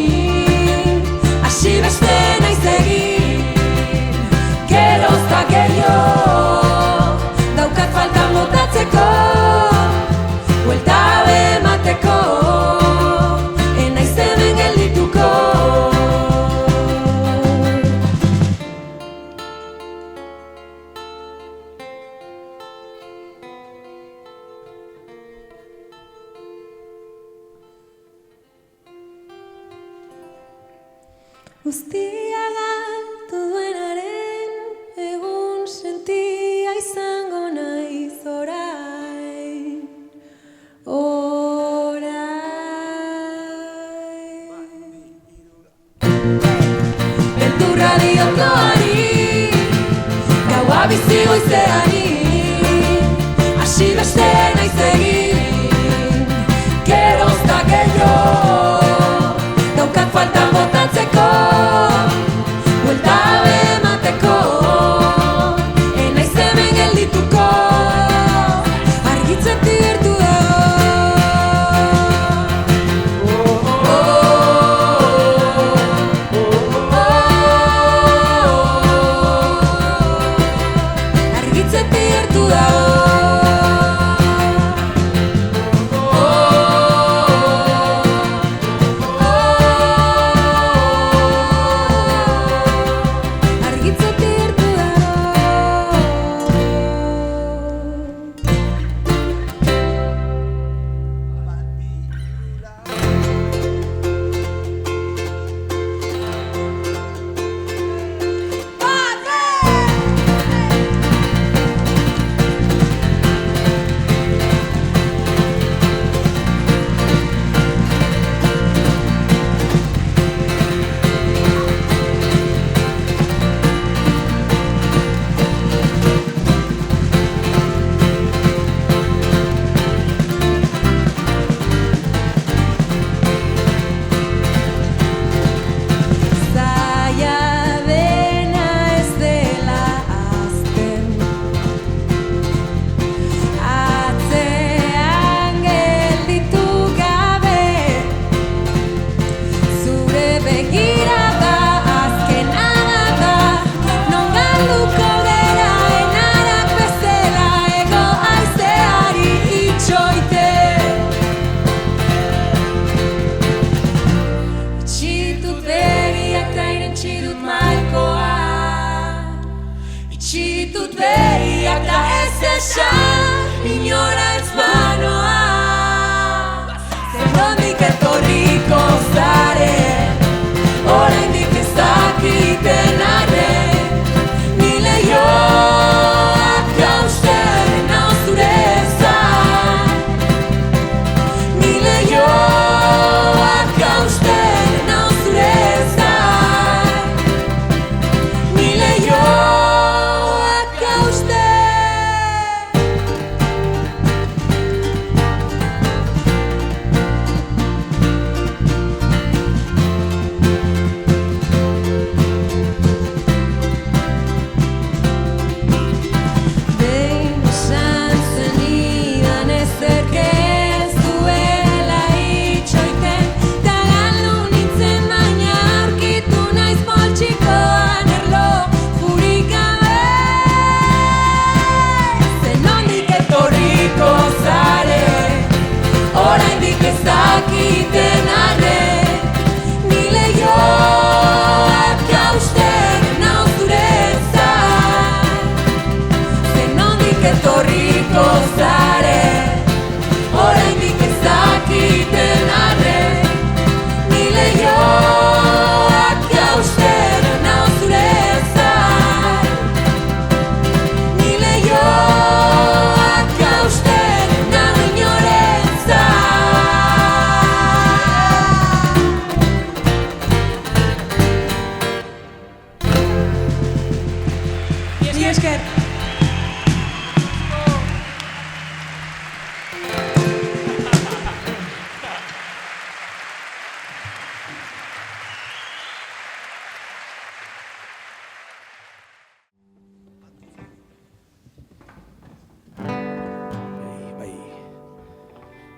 hasi beste naiz egin, gerozta gehiago, daukat faltan botatzeko, buelta bemateko, enaiz hemen geldituko. Guztia galdu duenaren egun sentia izango naiz orain. Beldurra diot loari, gaua bizi goizeani, hasi beste naiz egin, gerozta gehiago, daukat faltan botatzeko,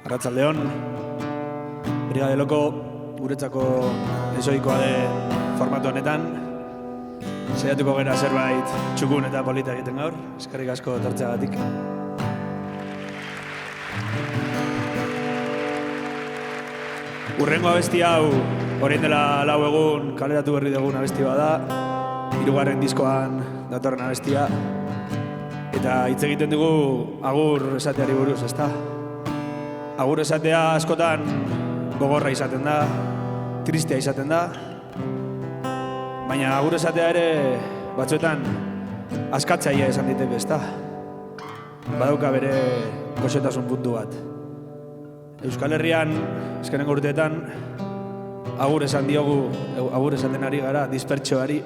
Arratsaldeon. Brigade Loko guretzako ezoikoa den formatu honetan. Saiatuko gara zerbait txukun eta polita egiten gaur. Eskerrik asko etortzeagatik. Urrengo abesti hau, orain dela 4 egun kaleratu berri dugun abesti bada. 3. diskoan datorren abestia. Eta hitz egiten dugu agur esateari buruz, ezta? Agur esatea askotan gogorra izaten da, tristea izaten da. Baina agur esatea ere batzuetan askatzaia esan diteke, ezta? Badauka bere goxotasun puntu bat. Euskal Herrian, azkenengo urteetan, agur esan diogu, agur esaten ari gara, dispertsioari.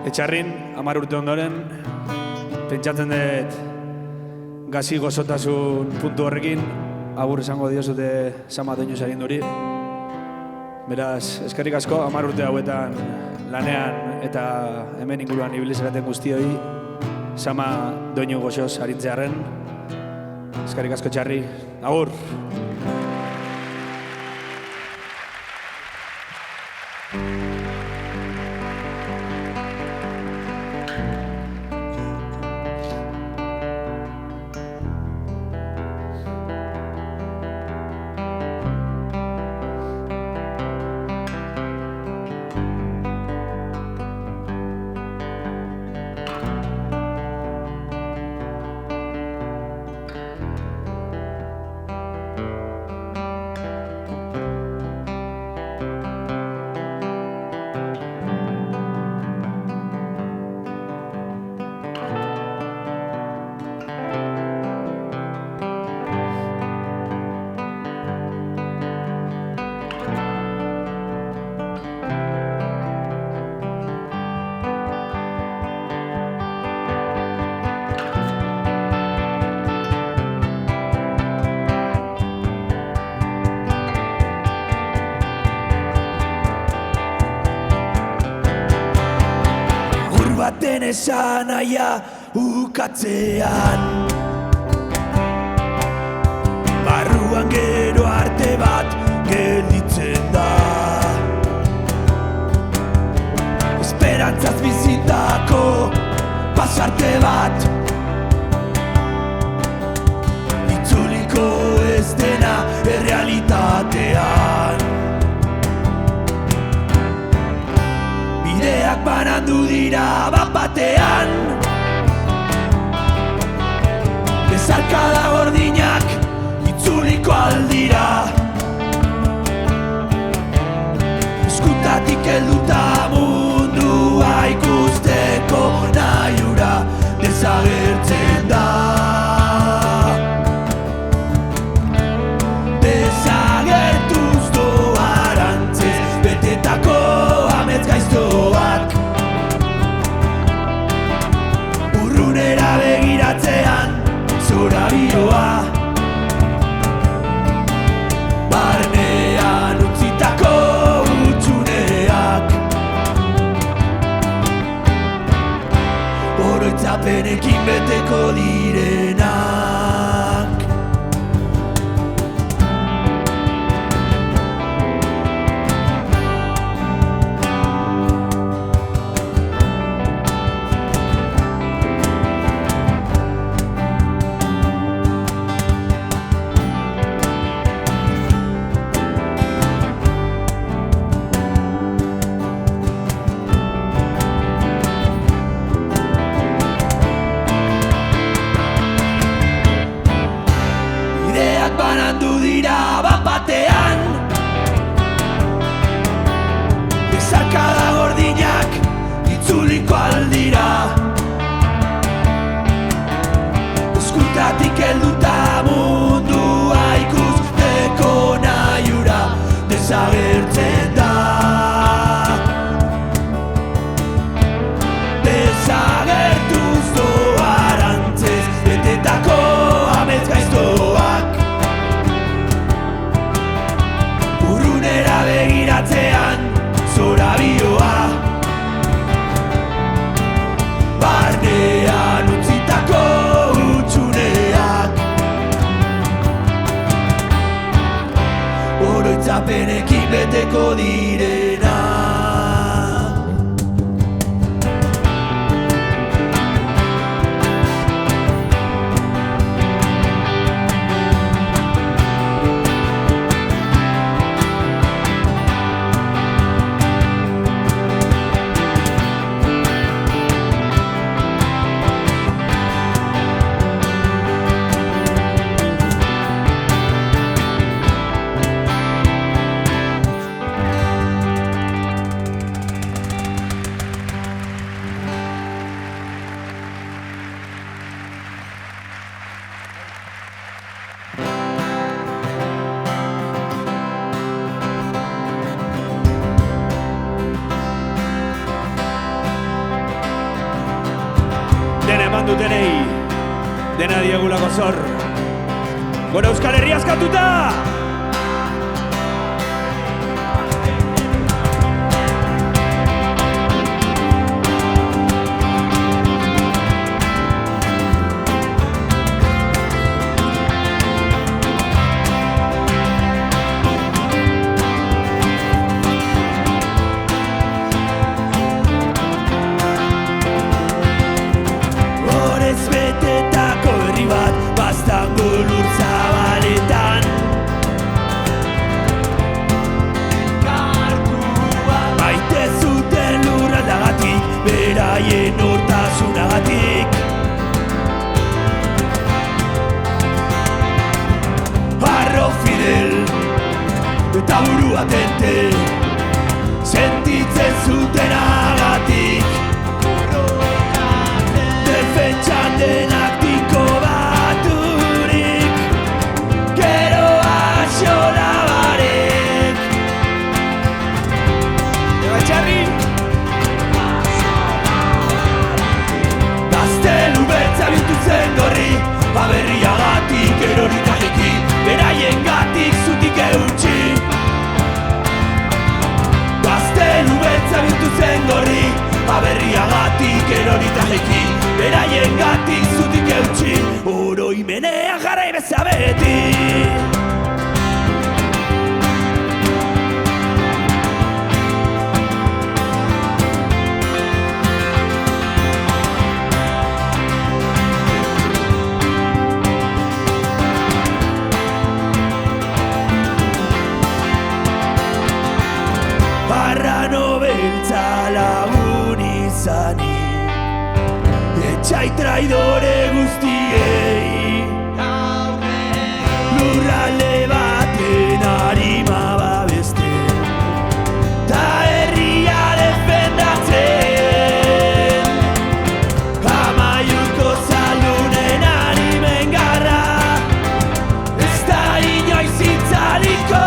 Etxarrin, 10 urte ondoren, pentsatzen dut gazi gozotasun puntu horrekin, agur esango diozute Sama Doinu Sarinduri. Beraz, eskerrik asko, 10 urte hauetan lanean eta hemen inguruan ibili zareten guztioi, Sama Doinu goxoz arintzearen. Eskerrik asko Txarri, agur! Baten esan aia ukatzean, barruan gero arte bat gelditzen da. Esperantzaz bizitako pasarte bat, itzuliko ez dena errealitatean. Bideak banandu dira bat-batean, bezarkada gordinak itzuliko aldira. Eskutatik helduta mundua ikusteko nahiura desagertzen da. Desagertuz doarantzez betetako amets gaiztoak, urrunera begiratzean zora biroa, barnean utzitako hutsuneak, oroitzapenekin beteko direnak. Banandu dira bat-batean, bezarkada gordinak itzuliko aldira. Eskutatik helduta mundua ikusteko nahiura desagertzen da. Desagertuz doarantzez betetako amets gaiztoak, aldapenekin beteko direna. Dutenei, dena diegulako zor. Gora Euskal Herria askatuta! Beraien hortasunagatik Harro Fidel eta buru atente sentitzen zutenagatik defentsan denak tinko baturik gero axola barek Egatxarri Zen gorri, aberriagatik eroritaiki, beraien gatik zutik eutxi. Gaztelu beltza bihurtu zen gorri, aberriagatik eroritaiki, beraien gatik zutik eutxi. Oroimenea jarrai beza beti. Lagun izani etxai traidore guztiei lurralde baten harima babeste ta herria defendatzen Amaiurko zaldunen harimen garra ez da inoiz itzaliko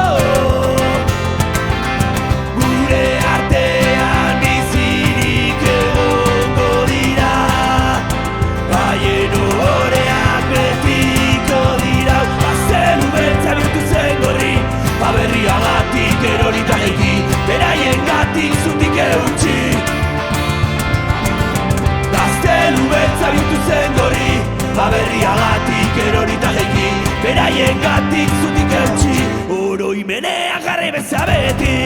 Aberriagatik eroritaiki, beraien gatik zutik eutxi. Gaztelu beltza bihurtu zen gorri, aberriagatik eroritaiki, beraien gatik zutik eutxi. Oroimenea jarri beza beti.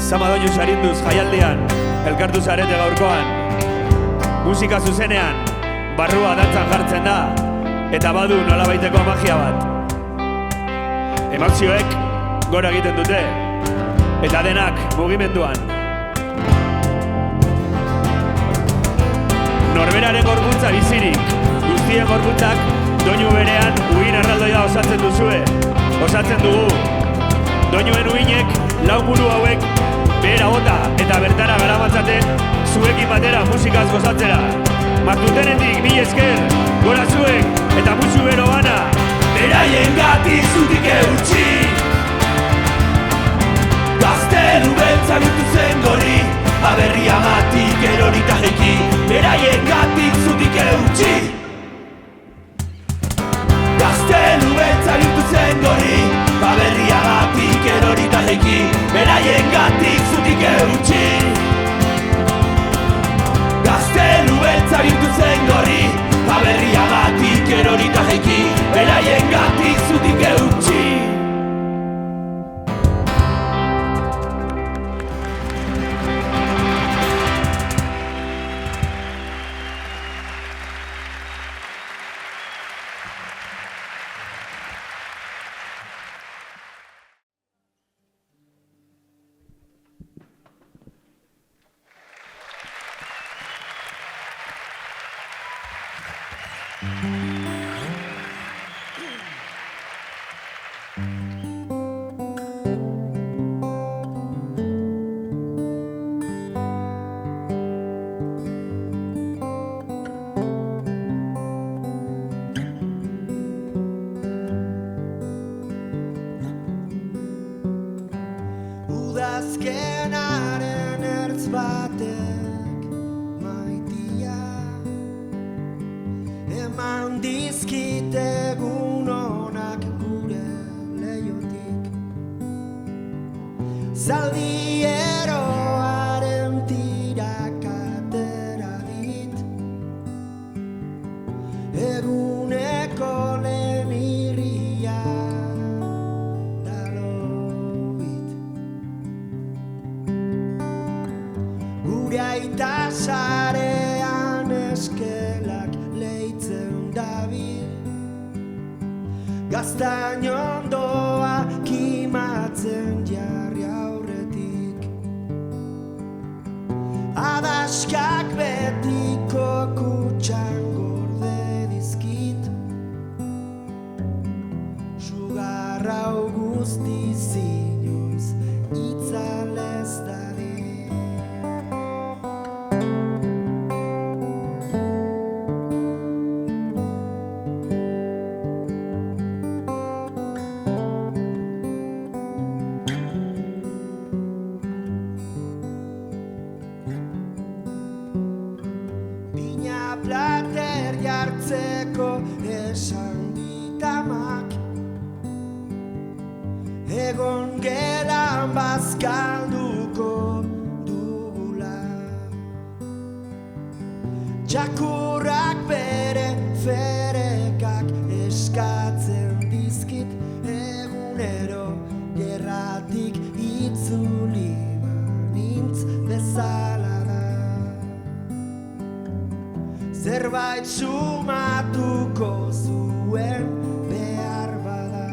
Zamadoinu sarinduz jaialdian, elkartu zarete gaurkoan. Musika zuzenean, barrua dantzan jartzen da, eta badu nolabaiteko magia bat. Emozioek gora egiten dute, eta denak mugimenduan. Norberaren gorputza bizirik, guztien gorputzak doinu berean uin erraldoia osatzen duzue, osatzen dugu. Doinuen uinek lau buru hauek behera bota eta bertara garamatzaten zuekin batera musikaz gozatzera. Martutenetik mil esker, gora zuek eta musu bero bana. Beraien gatik zutik eutxi. Gaztelu beltza bihurtu zen gorri, aberriagatik eroritaiki, beraien gatik zutik eutxi. Udazkenaren ertz batek maitia eman dizkit egun onak gure leiotik. Zaldieroaren tirak atera dit eguneko lehen irria aita sarean eskelak leitzen dabil gaztain ondoa kimatzen jarri aurretik adaskak betiko kutxan gorde dizkit sugarra guzti inoiz itzalez dadin. Plater jartzeko esan ditamak egon gelan bazkalduko dugula txakurrak bere ferekak eskatzen dizkit egunero gerratik itzuli banintz bezala zerbait sumatuko zuen behar bada.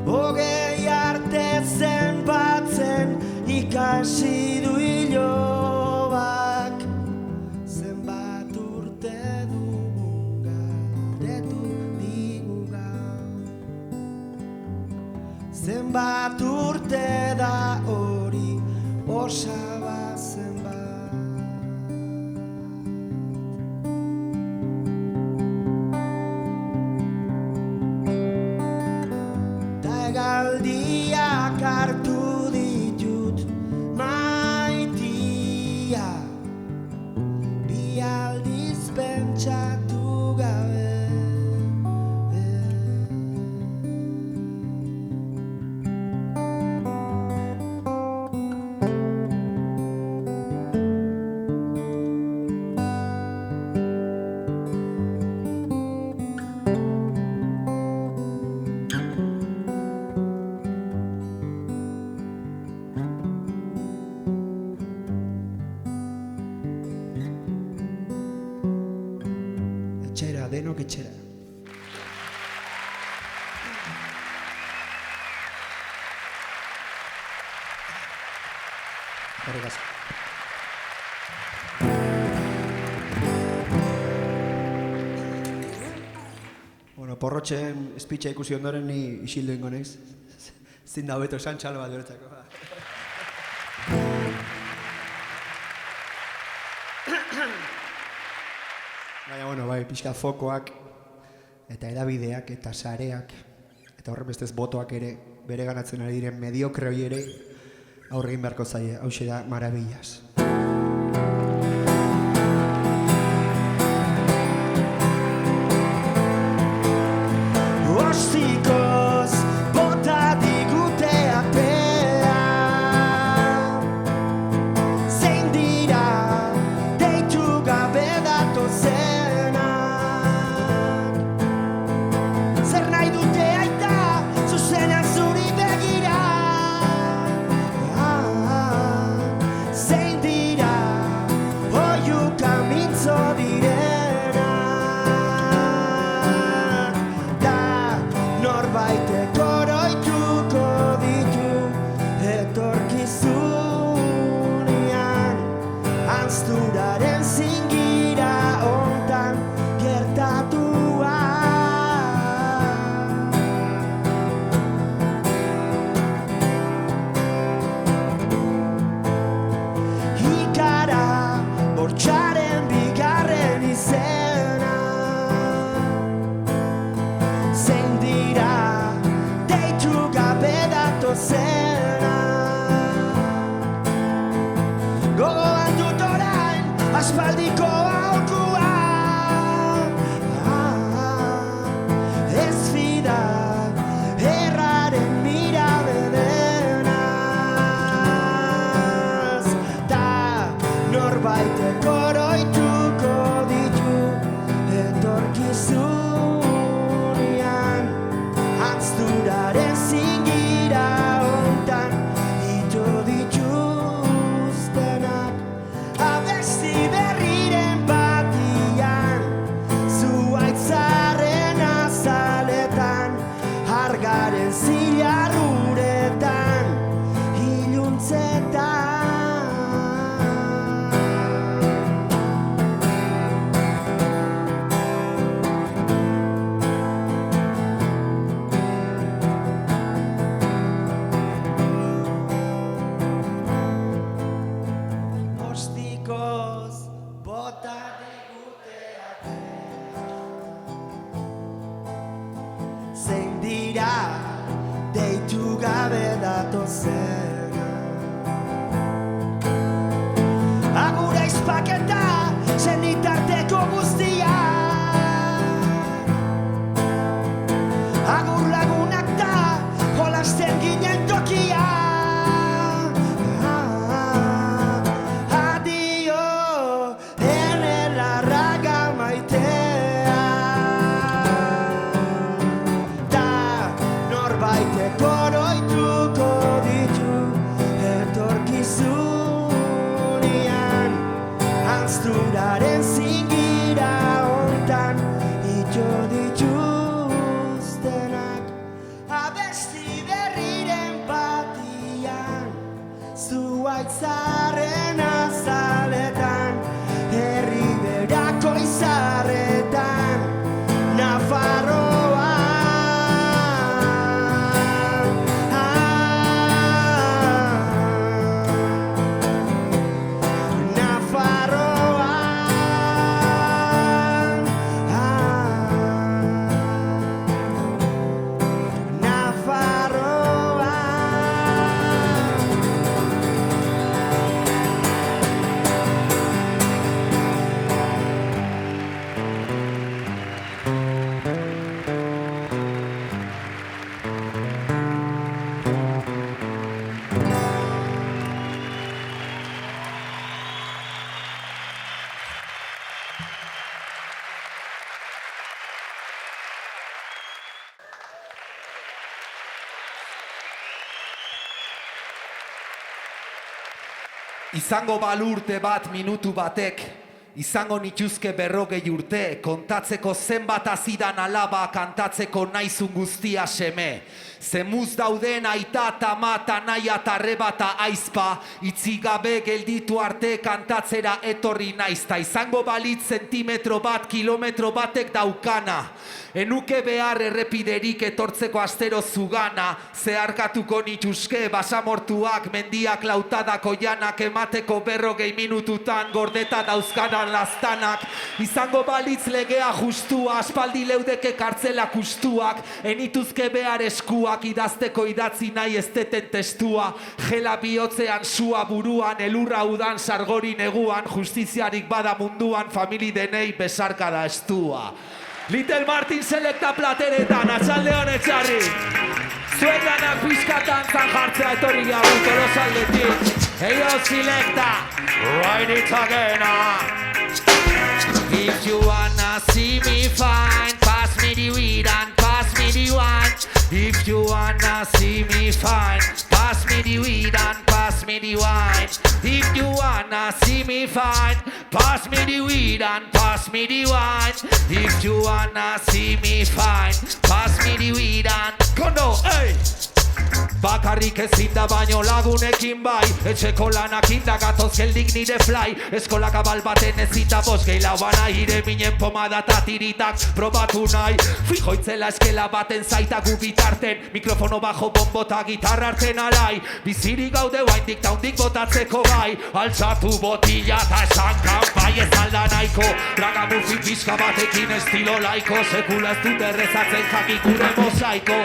Hogei arte zenbatzen ikasi du ilobak zenbat urte dugun galdetu digu gaur. Zenbat urte da hori osaba galdiak hartu ditut maitia bi aldiz pentsatu gabe denok etxera. Eskerrik asko. Bueno, porrotxen espitxa ikusi ondoren ni isildu ingo naiz. Zin da hobeto esan txalo bat beretzako. Baina, bueno, bai, pixka fokoak eta edabideak eta sareak eta horren bestez botoak ere bere ganatzen ari diren mediokre hori ere aurregin beharko zaie, hauxe da marabillas. Ostikoz bota digute apea zein dira deitu gabe datozenak zer nahi dute aita zuzenean zuri begira zein aspaldiko aholkua. Ez fida erraren mirabe denaz, ta norbaitek oroituko ditu etorkizunean, antzturaren zingira hontan ito dituztenak. Abesti berriren batian, zuaitzaren azaletan, argaren zilarruretan, iluntzetan. Ostikoz bota diguteak, zein dira deitu gabe datozen. Agur aizpaketa senitarteko guztia, agur lagunak da jolasten ginen tokia. Adio ene larraga maitea, ta norbaitek oroituko ditu etorkizunean, antzturaren zingira hontan ito dituztenak. Abesti berriren batian, zuaitzaren azaletan, herriberako izarretan, Nafarroan. Nafarroan. Nafarroan. Izango balurte bat minutu batek, izango nituzke 40 urte, kontatzeko zenbat azidan alaba, kantatzeko naizun guztia seme. Zemuz dauden aita eta mata naia eta arreba eta aizpa, itzigabe gelditu arte kantatzera etorri naizta. Izango balitz zentimetro bat, kilometro batek daukana. Enuke behar errepiderik etortzeko astero zugana, zeharkatuko nituzke basamortuak, mendiak lautadako janak, emateko 40 minututan gordeta dauzkanan lastanak. Izango balitz legea justua, aspaldi leudeke kartzelak ustuak, enituzke behar eskuak, idazteko idatzi nahi esteten testua, gela bihotzean sua buruan, elurra udan sargori neguan, justiziarik bada munduan, famili denei besarkada estua. Little Martin selekta plateretan, atxalde honetxarri. Zueganak pizkatan zan jartzea etorri gabu tolosaldetik. Eio selekta, ride it again. If you wanna see me fine, pass me the weed and pass me the wine. If you wanna see me fine, pass me the weed and pass me the wine. If you wanna see me fine, pass me the weed and pass me the wine. If you wanna see me fine, pass me the weed and... Kondo, hey! Bakarrik ezin da baino lagunekin bai, etxeko lanak indagatoz geldik nire fly. Eskolak abal baten ezita bost gehi lauana, ire minen pomada eta tiritak probatu nahi. Fijoitzela eskela baten zaitagu bitarten, mikrofono bajo bombota gitarra arten alai. Bizirik gaude oaindik taundik botatzeko gai, altzatu botila eta esan kanpai ez alda nahiko. Ragamuffin pixka batekin estilo laiko, sekula ez dut errezatzen jakikure mosaiko.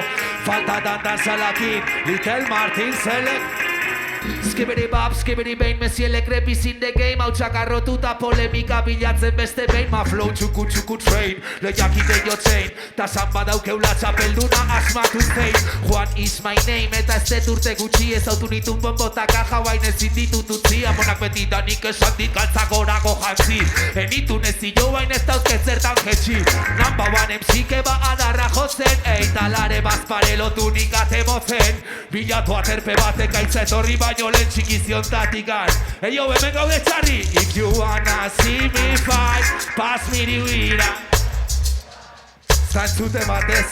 Falta dandan salakin, Little Martin select. Skibidi bop, skibidi bain, mesiele krepis in the game. Hau txakarrotuta polemika bilatzen beste behin. Ma flow txuku train, lehiakide jotzein. Ta san badaukeula txapelduna asmatu zein. Juan is my name, eta ez dut urte gutxi. Ez autu nitun bonbotak ahabain ezin ditut utzi. Amonak beti danik esan dit galtzagorago jantzi. Enitun ez zio bain ez dauzket zertan jetxi. Namba ban emzike ba adarra jotzen. Eitalare bazpare lotunik atemotzen. Bilatu aterpe batek aitza etorri baino lehen txikiziontatikan. Eio, hemen gaude txarri. If you wanna see me fight, pass me the weed. Zantzute batez,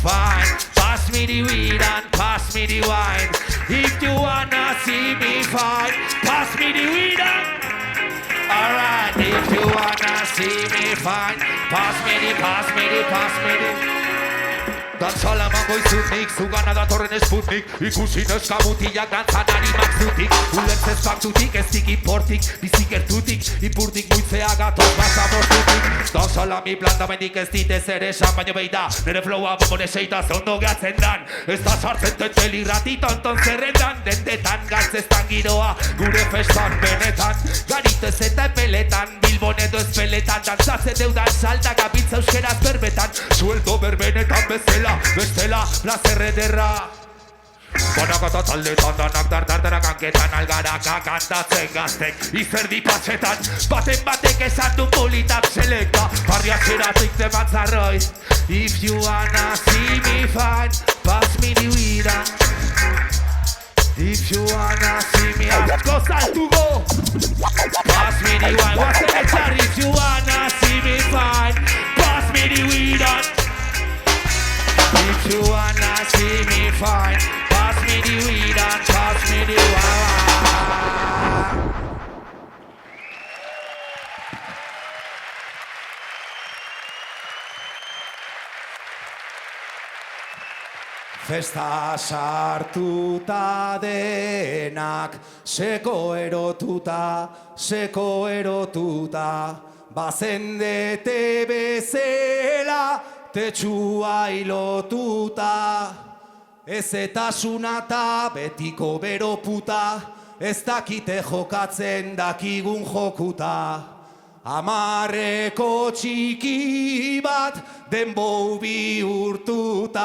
fine. Pass me the weed and pass me the wine. If you wanna see me fight, pass me the weed and... Alright, if you wanna see me fight, pass me the... Dantzala mango izunik, zugana datorren esputnik. Ikusi neska mutilak dantzan animak zutik. Ulertzez baktutik, ez dik importik, bizik ertutik. Ipurtik muitzea gatoz basa mortutik. Dantzala mi blanda bendik ez ditez ere esan, baino behi da. Nere flowa bombone seita zondo gehatzen dan. Ez da sartzen tentel irrati tonton zerrendan. Dendetan galtzeztan giroa, gure festan benetan. Garitez eta epeletan, Bilbon edo ezpeletan. Dantzatzen deudan salta gabiltza euskeraz berbetan. Sueldo berbenetan bezala. Bestela, plazer ederra. Banakata taldetan danak dardardarak hanketan algaraka kantatzen gaztek izerdi patxetan. Baten batek esan du politak selekta. Barria txeratik demantzarroi. If you wanna see me fine, pass me the weed. If you wanna see me asko saltugo, pass me the wine. Guazen etxar, if you wanna see me fine, pass me the weed. If you wanna see me fine, pass me the weed and pass me the wine. Festa sartuta denak, seko erotuta, bazendete bezela, tetxua ilotuta, ez etasuna ta betiko bero puta, ez dakite jokatzen dakigun jokuta. Amarreko txiki bat denbou bihurtuta,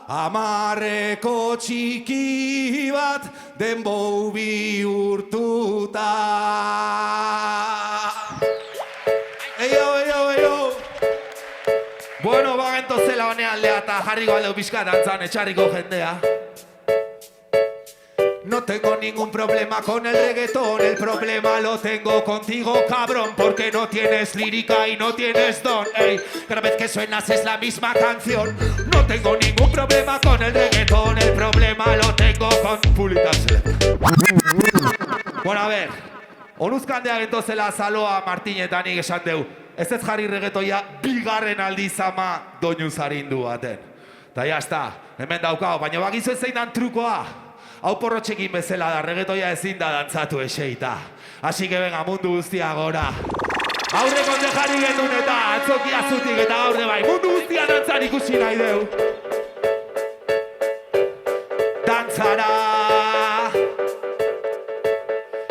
amarreko txiki bat denbou bihurtuta. Eio! Bueno, bagentozela honealdea eta jarriko aldeu pixka dantzan etxarriko jendea. No tengo ningún problema con el reggaetón, el problema lo tengo contigo, cabrón, porque no tienes lírica y no tienes don, ey. Cada vez que suenas es la misma canción. No tengo ningún problema con el reggaetón, el problema lo tengo con... Pulitársela. Bueno, a ver, onuzkandea gentozela Zaloa Martinetanik esan deu. Ez ez jarri reggaetoia bigarren aldiz ama doinu zarindu baten. Ta jazta, hemen daukao, baina bakizu ez zein dan trukoa. Hau porrotxekin bezala da, reggaetoia ezin da dantzatu eseita. Así que venga, mundu guztia gora. Aurre konde jarri gendun eta atzokia zutik eta aurre bai. Mundu guztia dantzan ikusi nahi deu. Dantzara.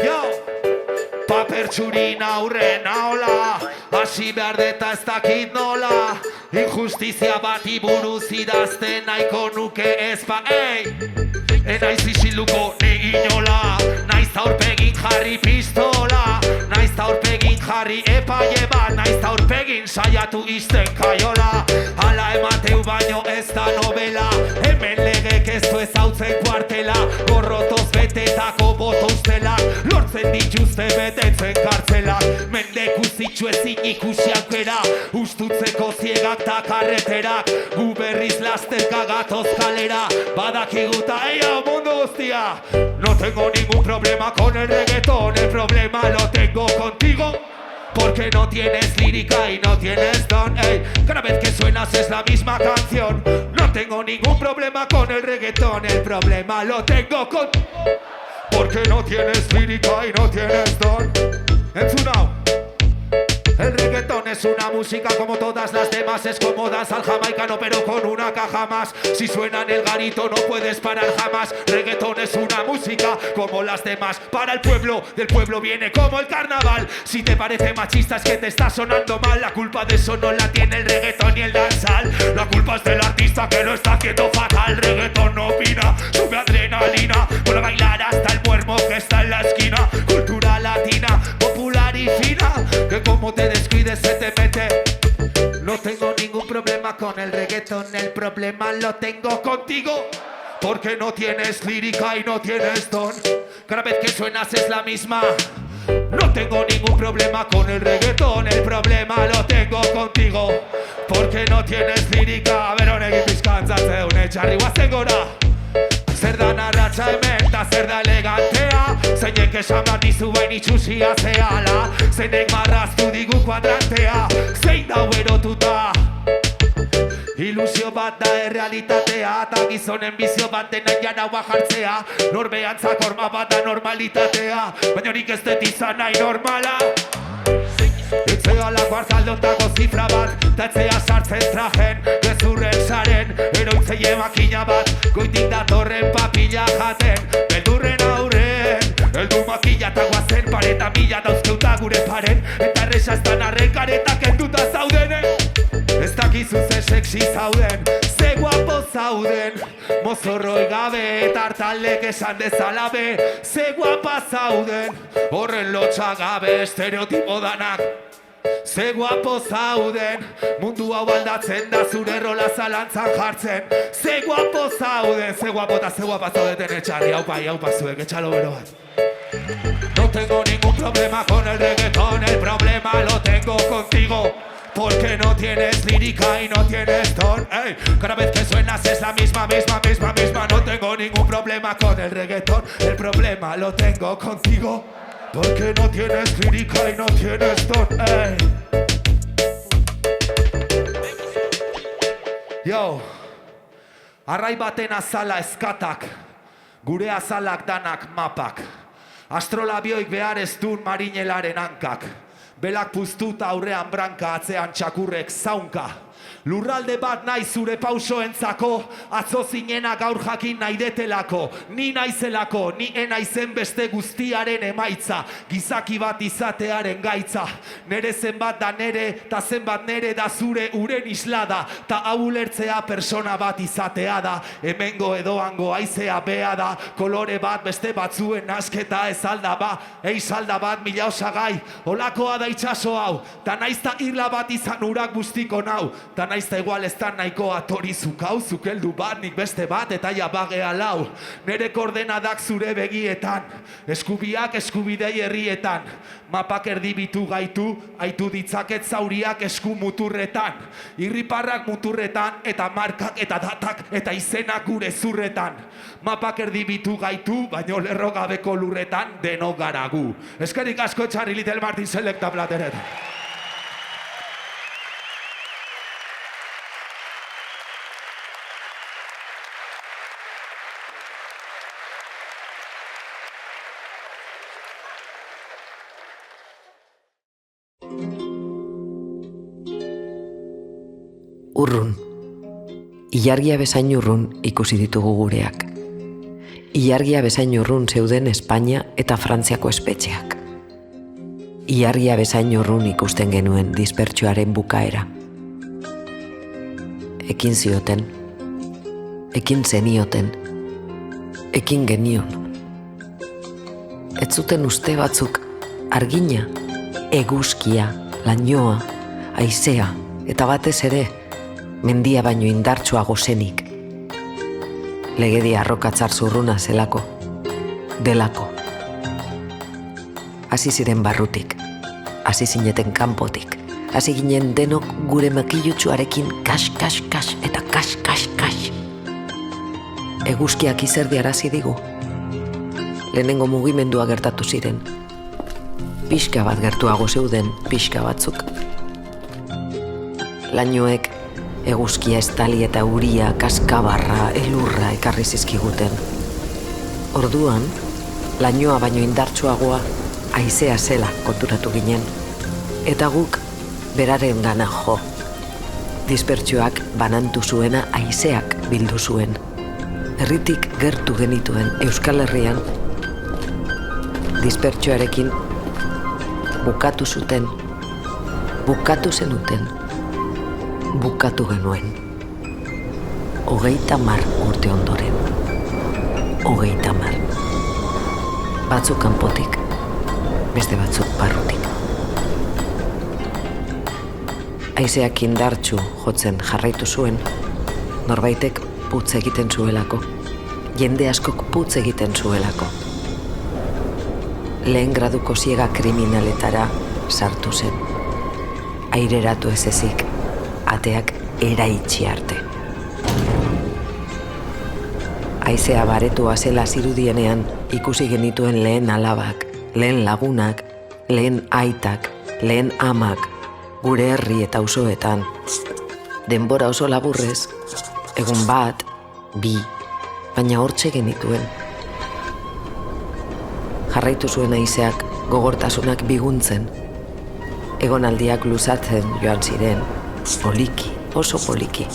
Yo! Paper txurin aurre naola. Hasi behar deta ez dakit nola. Injustizia bati buruz idazten nahiko nuke ezpa, ei! Enaiz isiluko neginola, naiz aurpegin jarri pistola, naiz aurpegin jarri epaile bat, naiz aurpegin saiatu izten kaiola. Hala emateu baino ez da novela, hemen legek ez du ezautzen kuartela, gorrotoz betetako boto ustelak, lortzen dituzte betetzen kartzelak, mendeku zitsu ezin ikusi aukera, ustutzeko ziegak ta karreterak, gu berriz lasterka gatoz kalera, badakiguta mundo hostia. No tengo ningún problema con el reggaetón, el problema lo tengo contigo, porque no tienes lírica y no tienes don, ey. Cada vez que suenas es la misma canción. No tengo ningún problema con el reggaetón, el problema lo tengo contigo, porque no tienes lírica y no tienes don. Entzunao, el reggaetón reggaetón es una música como todas las demás, es como danza al jamaicano pero con una caja más. Si suena en el garito no puedes parar jamás. Reggaetón es una música como las demás. Para el pueblo, del pueblo viene como el carnaval. Si te parece machista es que te está sonando mal. La culpa de eso no la tiene el reggaetón ni el danzal. La culpa es del artista que lo está haciendo fatal. Reggaetón no opina, sube adrenalina. Para bailar hasta el muermo que está en la esquina. Cultura latina, popular y fina, que como te descuides se te mete. No tengo ningún problema con el reggaetón, el problema lo tengo contigo. Porque no tienes lírica y no tienes don. Cada vez que suenas es la misma. No tengo ningún problema con el reggaetón, el problema lo tengo contigo. Porque no tienes lírica. Ber honekin pizkantzatzen etxarri guazen gora. Zer da narratxa hemen, da zer da elegantea. Zeinek esan bat dizu bain itxusia zehala. Zeinek marraztu digu kuadrantea. Zein dau erotuta. Ilusio bat da errealitatea. Ta gizonen bizio bat dena janaua jartzea. Norbeantzak horma bat da normalitatea. Baina nik ez dut izan nahi normala. Etzea lako arzaldotako zifra bat. Ta etzea sartzen trajen, gezurren saren. Eroitzeie makina bat, goitik datorren papilla jaten. Beldurren aurren, eldu makila eta guazen. Pareta mila dauzkeuta gure paren. Eta erresa ez da narren karetak enduta zaudenen. Ez dakizu ze sexy zauden, ze guapo zauden. Mozorroi gabe eta hartaldek esan dezala be. Ze guapa zauden, horren lotxa gabe estereotipo danak. Ze guapo zauden, mundu hau aldatzen da zure rola zalantzan jartzen. Ze guapo zauden, ze guapo eta ze guapa zaudeten etxarri. Haupa zuek, etxalo bero bat. No tengo ningún problema con el reggaetón, el problema lo tengo contigo. Porque no tienes lírica y no tienes don. Ey, cada vez que suenas es la misma. No tengo ningún problema con el reggaetón, el problema lo tengo contigo. Porque no tienes lírica y no tienes don. Ey. Yo, arrai baten azala eskatak, gure azalak danak mapak. Astrolabioik behar ez dun marinelaren hankak. Belak puztuta aurrean branka, atzean txakurrek zaunka. Lurralde bat nahi zure pausoentzako, atzo zinena gaur jakin nahi detelako. Ni naizelako, ni enaizen beste guztiaren emaitza. Gizaki bat izatearen gaitza. Nere zenbat da nere, ta zenbat nere da zure uren islada. Ta hau ulertzea persona bat izatea da. Hemengo edoango aizea bea da. Kolore bat beste batzuen asketa ez alda ba. Eiz alda bat mila osagai, olakoa da itxaso hau. Ta naizta irla bat izan urak guztiko nau. Ta naizta igual ez da nahikoa tori zukau. Zukeldu bat nik beste bat eta ja bagea lau. Nere koordenadak zure begietan, eskubiak eskubidei herrietan. Mapak erdibitu gaitu, aitu ditzaket zauriak esku muturretan. Irriparrak muturretan eta markak eta datak eta izenak gure zurretan. Mapak erdibitu gaitu, baino lerro gabeko lurretan denok garagu. Eskerik asko etxarri Little Martin Selecta plateretan. Urrun. Ilargia bezain urrun ikusi ditugu gureak. Ilargia bezain urrun zeuden Espainia eta Frantziako espetxeak. Ilargia bezain urrun ikusten genuen dispertsioaren bukaera. Ekin zioten, ekin zenioten, ekin genion. Ez zuten uste batzuk argina, eguzkia, lainoa, haizea eta batez ere mendia baino indartsuago zenik. Legedia arrokatzar zurruna zelako, delako. Hasi ziren barrutik, hasi zineten kanpotik, hasi ginen denok gure makilutsuarekin kas eta kas. Eguzkiak izerdiarazi digu. Lehenengo mugimendua gertatu ziren. Pixka bat gertuago zeuden pixka batzuk. Lainoek eguzkia estali eta uria, kaskabarra, elurra ekarri zizkiguten. Orduan, lainoa baino indartsuagoa haizea zela konturatu ginen. Eta guk beraren gana jo. Dispertsioak banantu zuena haizeak bildu zuen. Herritik gertu genituen Euskal Herrian, dispertsioarekin bukatu zuten, bukatu zenuten, bukatu genuen. 30 urte ondoren. 30. Batzuk kanpotik, beste batzuk barrutik. Haizeak indartsu jotzen jarraitu zuen, norbaitek putz egiten zuelako, jende askok putz egiten zuelako. Lehen graduko ziega kriminaletara sartu zen. Aireratu ez ezik, ateak eraitsi arte. Haizea baretua zela zirudienean ikusi genituen lehen alabak, lehen lagunak, lehen aitak, lehen amak, gure herri eta auzoetan. Denbora oso laburrez, egun bat, bi, baina hortxe genituen. Jarraitu zuen haizeak gogortasunak biguntzen. Egonaldiak luzatzen joan ziren, poliki, oso poliki.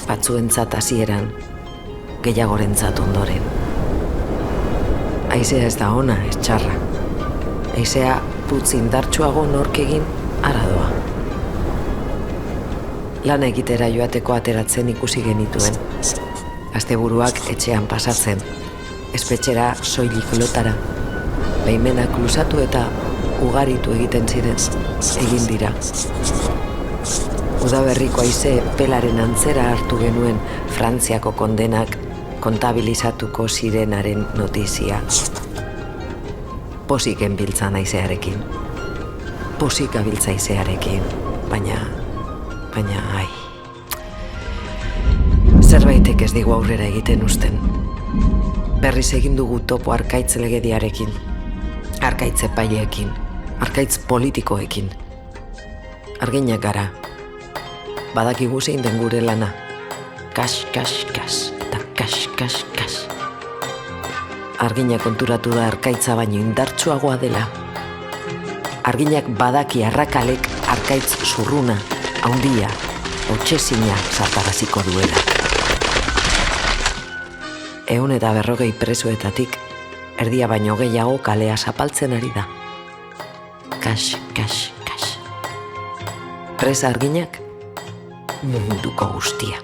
Batzuentzat hasieran, gehiagorentzat ondoren. Haizea ez da ona, ez txarra. Haizea putz indartsuago nork egin ara doa. Lan egitera joateko ateratzen ikusi genituen. Asteburuak etxean pasatzen, espetxera soilik lotara. Baimenak luzatu eta ugaritu egiten ziren, egin dira. Udaberriko haize pelaren antzera hartu genuen Frantziako kondenak kontabilizatuko zirenaren notizia. Pozik genbiltzan haizearekin. Pozik gabiltza haizearekin, baina, ai. Zerbaitek ez digu aurrera egiten uzten. Berriz egin dugu topo arkaitz legediarekin, arkaitz epaileekin, arkaitz politikoekin. Arginak gara, badakigu zein den gure lana. Kas, kas, kas, eta kas, kas, kas. Arginak konturatu da arkaitza baino indartsuagoa dela. Arginak badaki arrakalek arkaitz zurruna, haundia, hautsezina zartagaziko duela. 140 presoetatik, erdia baino gehiago kalea zapaltzen ari da. Kas, kas, kas. Presa arginak, munduko guztia.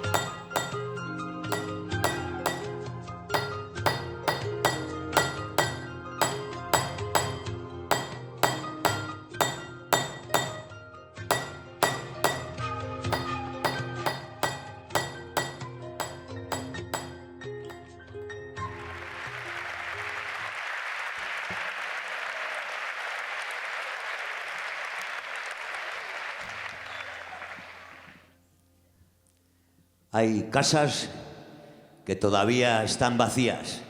Hay casas que todavía están vacías.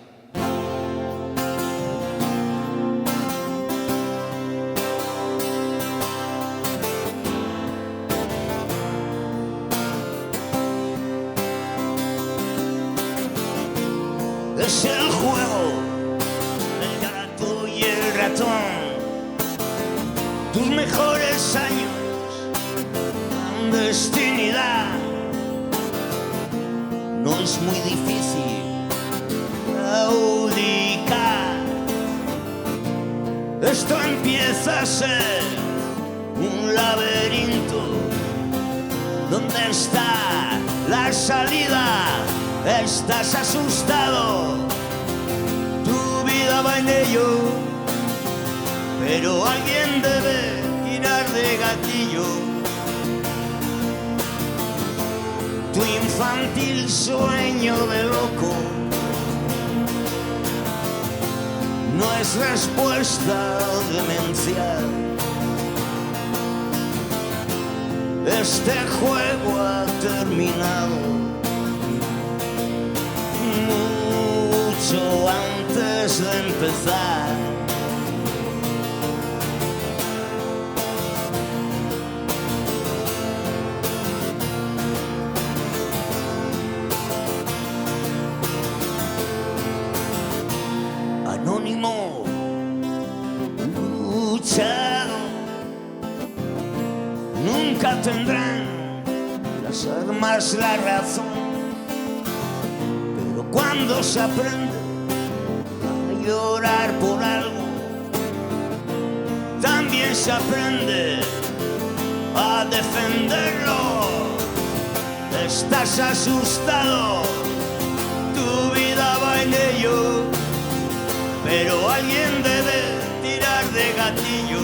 Es el juego del gato y el ratón. Tus mejores años, clandestinidad. No es muy difícil claudicar. Esto empieza a ser un laberinto. ¿Dónde está la salida? Estás asustado. Tu vida va en ello, pero alguien debe tirar de gatillo. Tu infantil sueño de loco no es respuesta demencial. Este juego ha terminado mucho antes de empezar. Anónimo, luchado, nunca nunca tendrán las armas, la razón. Pero cuando se aprende a llorar por algo, también se aprende a defenderlo. Estás asustado, tu vida va en ello, pero alguien debe tirar de gatillo.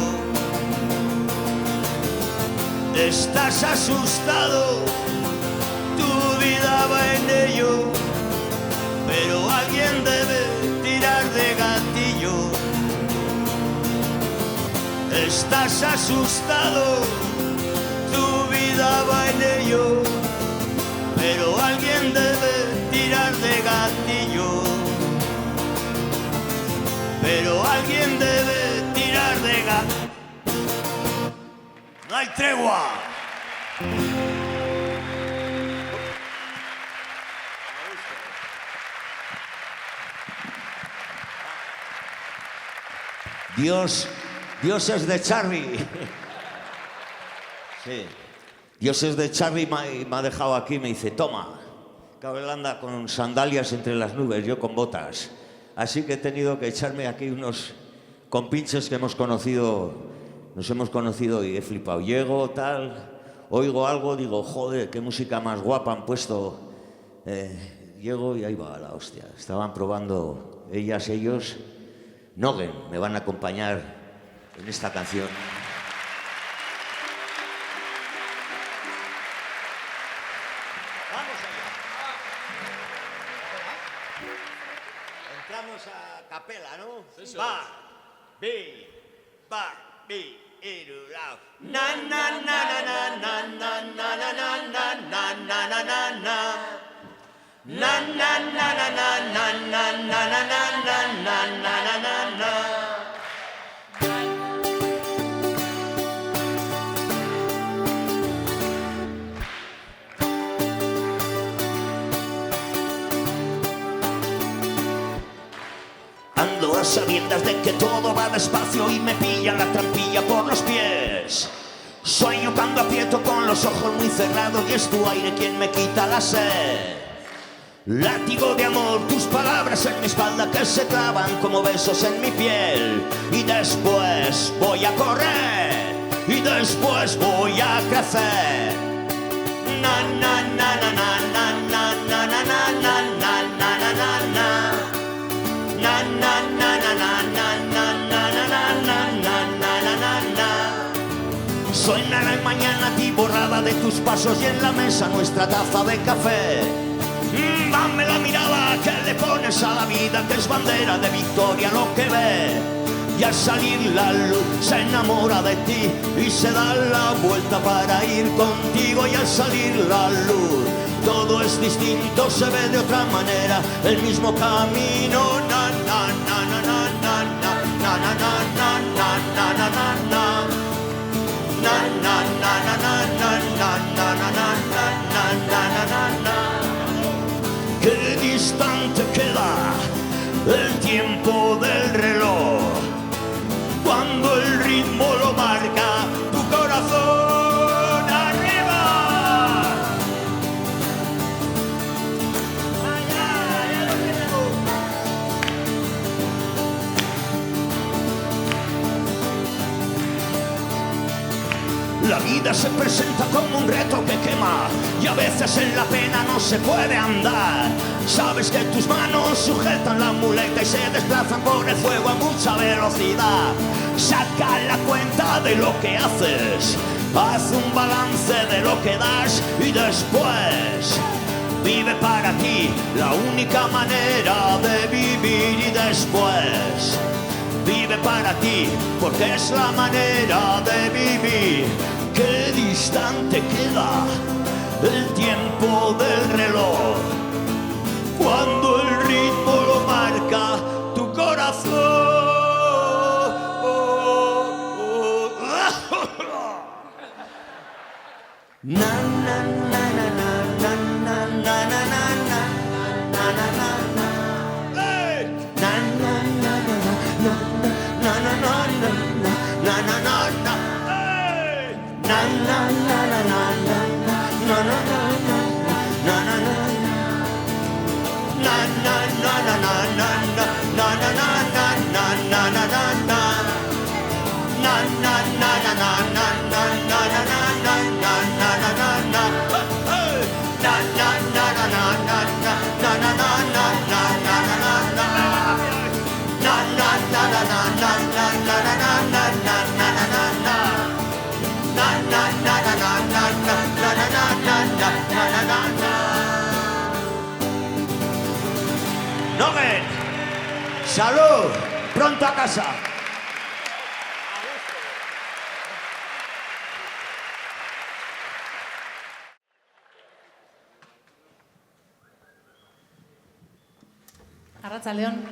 Estás asustado, tu vida va en ello, pero alguien debe tirar de gatillo. Estás asustado, tu vida va en ello, pero alguien debe tirar de gatillo. Pero alguien debe tirar de gatillo. No hay tregua. Dios es de Charlie. Sí. Dios es de Charlie y me ha dejado aquí y me dice, toma. Claro, él anda con sandalias entre las nubes, yo con botas. Así que he tenido que echarme aquí unos compinches que nos hemos conocido y he flipado. Llego, tal, oigo algo, digo, joder, qué música más guapa han puesto. Llego y ahí va la hostia. Estaban probando ellos. Nogen me van a acompañar en esta canción. Vamos allá. Entramos a capela, ¿no? Va, bi, irulao. Na na na na na na na na na na na na na na na. Na na na na na na na na na na na na na na. Ando a sabiendas de que todo va despacio y me pilla la trampilla por los pies. Sueño cuando aprieto con los ojos muy cerrados y es tu aire quien me quita la sed. Látigo de amor, tus palabras en mi espalda que se clavan como besos en mi piel. Y después voy a correr, y después voy a crecer. Na na na na na na na na na na na na na na na. Na na na na na na na na na na na na na na. Suena la mañana atiborrada de tus pasos y en la mesa nuestra taza de café. Dame la mirada que le pones a la vida, que es bandera de victoria lo que ve. Y al salir la luz se enamora de ti y se da la vuelta para ir contigo. Y al salir la luz todo es distinto, se ve de otra manera, el mismo camino. Na na na na na na na na na na na na na na na. Na na na na na na na na na na na na na. Qué distante queda el tiempo del reloj cuando el ritmo lo marca tu corazón arriba. Allá lo tenemos. La vida se presenta como un reto que quema y a veces en la pena no se puede andar. Sabes que tus manos sujetan la muleta y se desplazan por el fuego a mucha velocidad. Saca la cuenta de lo que haces, haz un balance de lo que das y después vive para ti, la única manera de vivir. Y después vive para ti, porque es la manera de vivir. Qué distante queda el tiempo del reloj cuando el ritmo lo marca tu corazón. Na na na na na na na na na na na na na na. Hey! Na na na na na na na na na na na na na. Hey! Na na na na ¡Salud! ¡Pronto a casa! Arratsaldeon.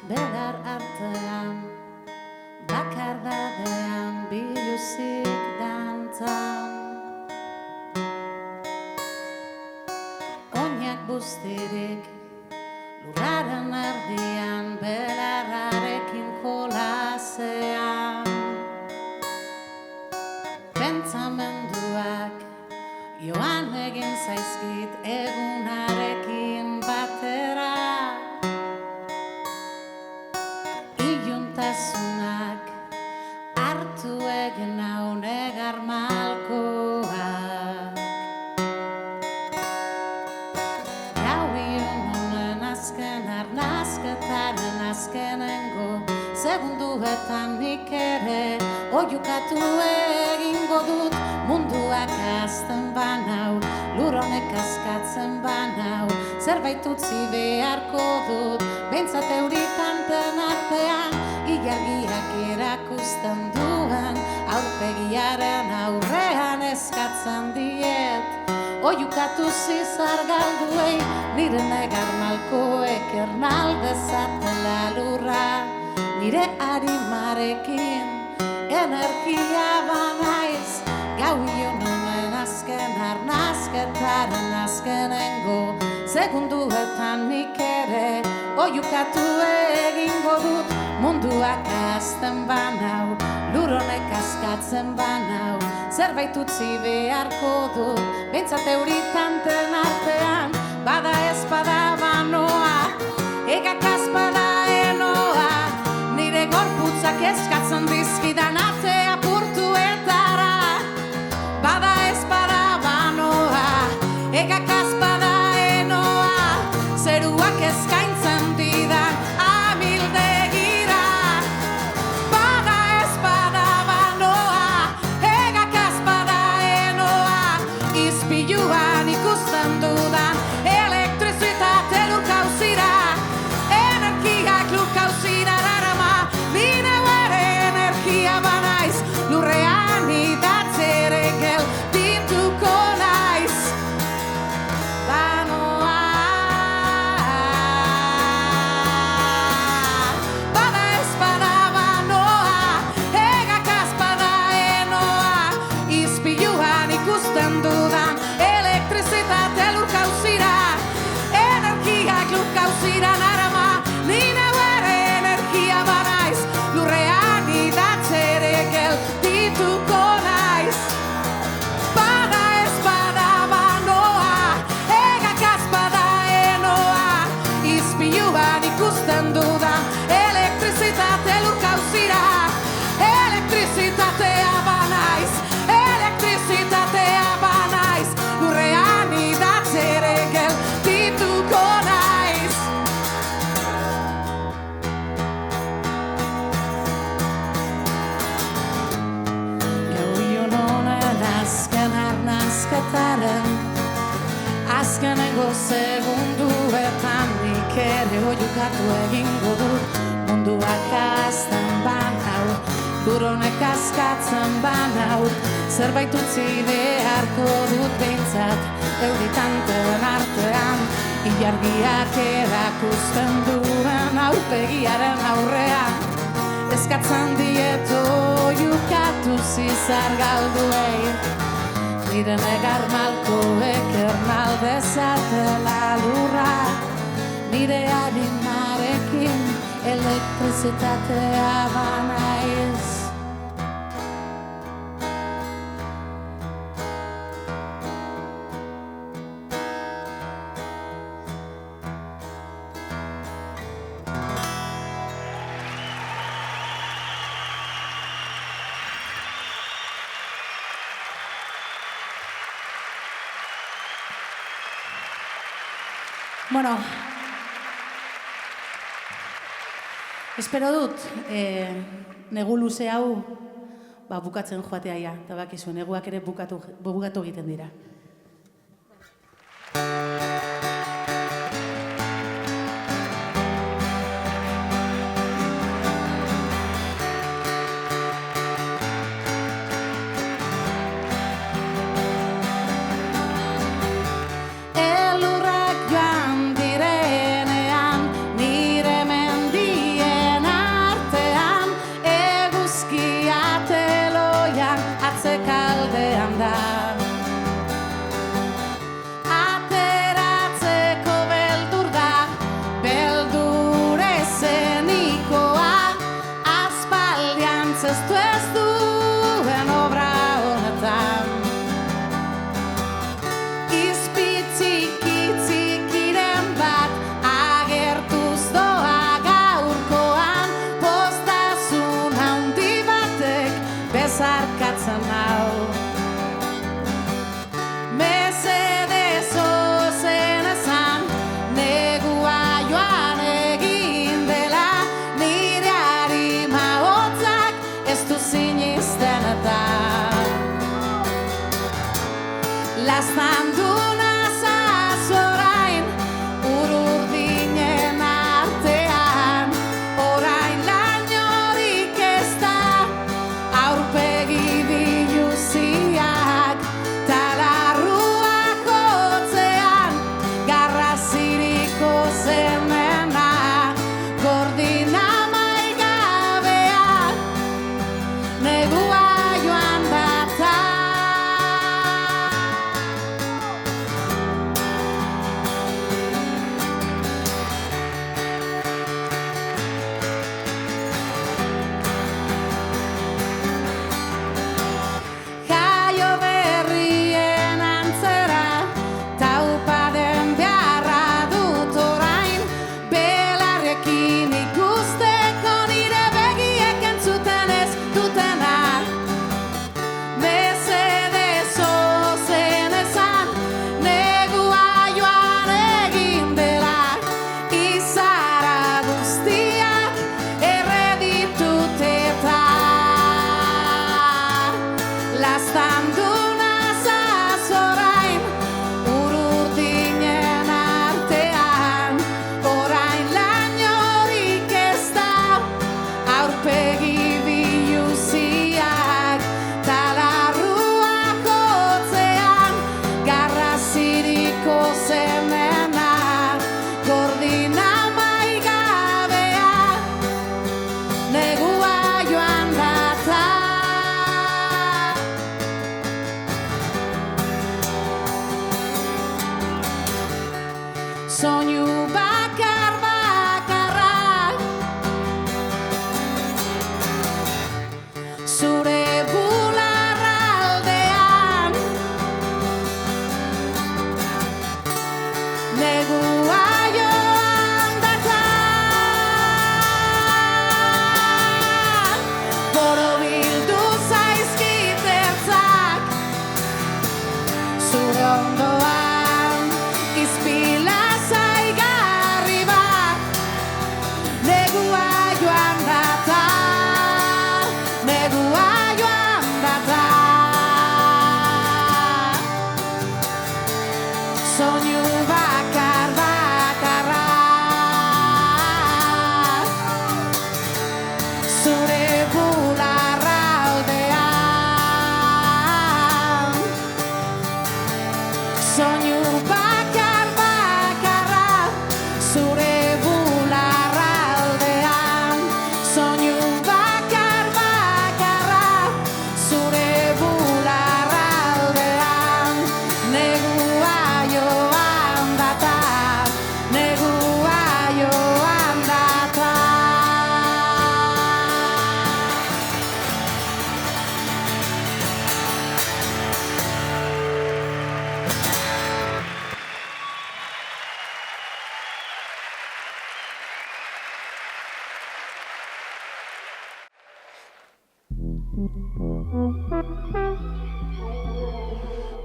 Belar artean, bakardadean, biluzik dantzan. Oinak bustirik, lurraren erdian, belarrarekin jolasean. Pentsamenduak, joan egin zaizkit egunarekin batera. Iluntasunak hartu egin nau negar malkoak. Gau ilunen azken arnazketaren azkenengo segunduetan nik ere oiukatu egingo dut. Munduak azten banau, lur honek askatzen banau, zerbait utzi beharko dut. Behintzat euritanten artean, ilargiak erakusten duen, aurpegiaren aurrean eskatzen diet. Oiukatu zizar galduei, nire negar malkoek ernaldezatela lurra. Nire arimarekin, energia banaiz, gau ionen azken arnazketaren azkenengo segunduetan nik ere oiukatu egingo dut. Munduak azten banau, lur honek askatzen banau, zerbait utzi beharko dut. Behintzat euritanten artean, bada ez bada banoa, egak azpada enoa, nire gorputzak eskatzen dizkidan ate apurtuetara. Bada ez bada banoa, egak azpada enoa, zeruak eskaintzen didan amildegira. Bada ez bada banoa, egak azpada enoa, izpiluan ikusten dudan elektrizitate lurkauzira. Energiak lurkauzira darama, nire ere energia banaiz, lurrean idatzere geldituko naiz. Banoa, bada ez bada banoa, egak azpada enoa, izpiluan ikusten dudan elektrizitate lurkauzira. Energiak lurkauzira narama, nire ere energia banaiz, lurrean idatzere geldituko naiz. Bada ez bada banoa, egak azpada enoa, izpiluan ikusten dudan elektrizitate lurkauzira. Elektrizitatea banaiz, elektrizitatea banaiz, lurrean idatzere geldituko naiz. Gau ionen azken arnazketaren azkenengo segunduetan nik ere oiukatu egingo dut. Munduak azten banau, lur honek askatzen banau, zerbait utzi beharko dut. Behintzat euritanten artean, ilargiak erakusten duen aurpegiaren aurrean eskatzen diet oiukatu zizar galduei. Nire negar malkoek ernaldezatela lurra, nire arimarekin elektrizitatea banaiz. Bueno, espero dut, negu luze hau bukatzen joatea ja, eta bakizu, neguak ere bukatu egiten dira.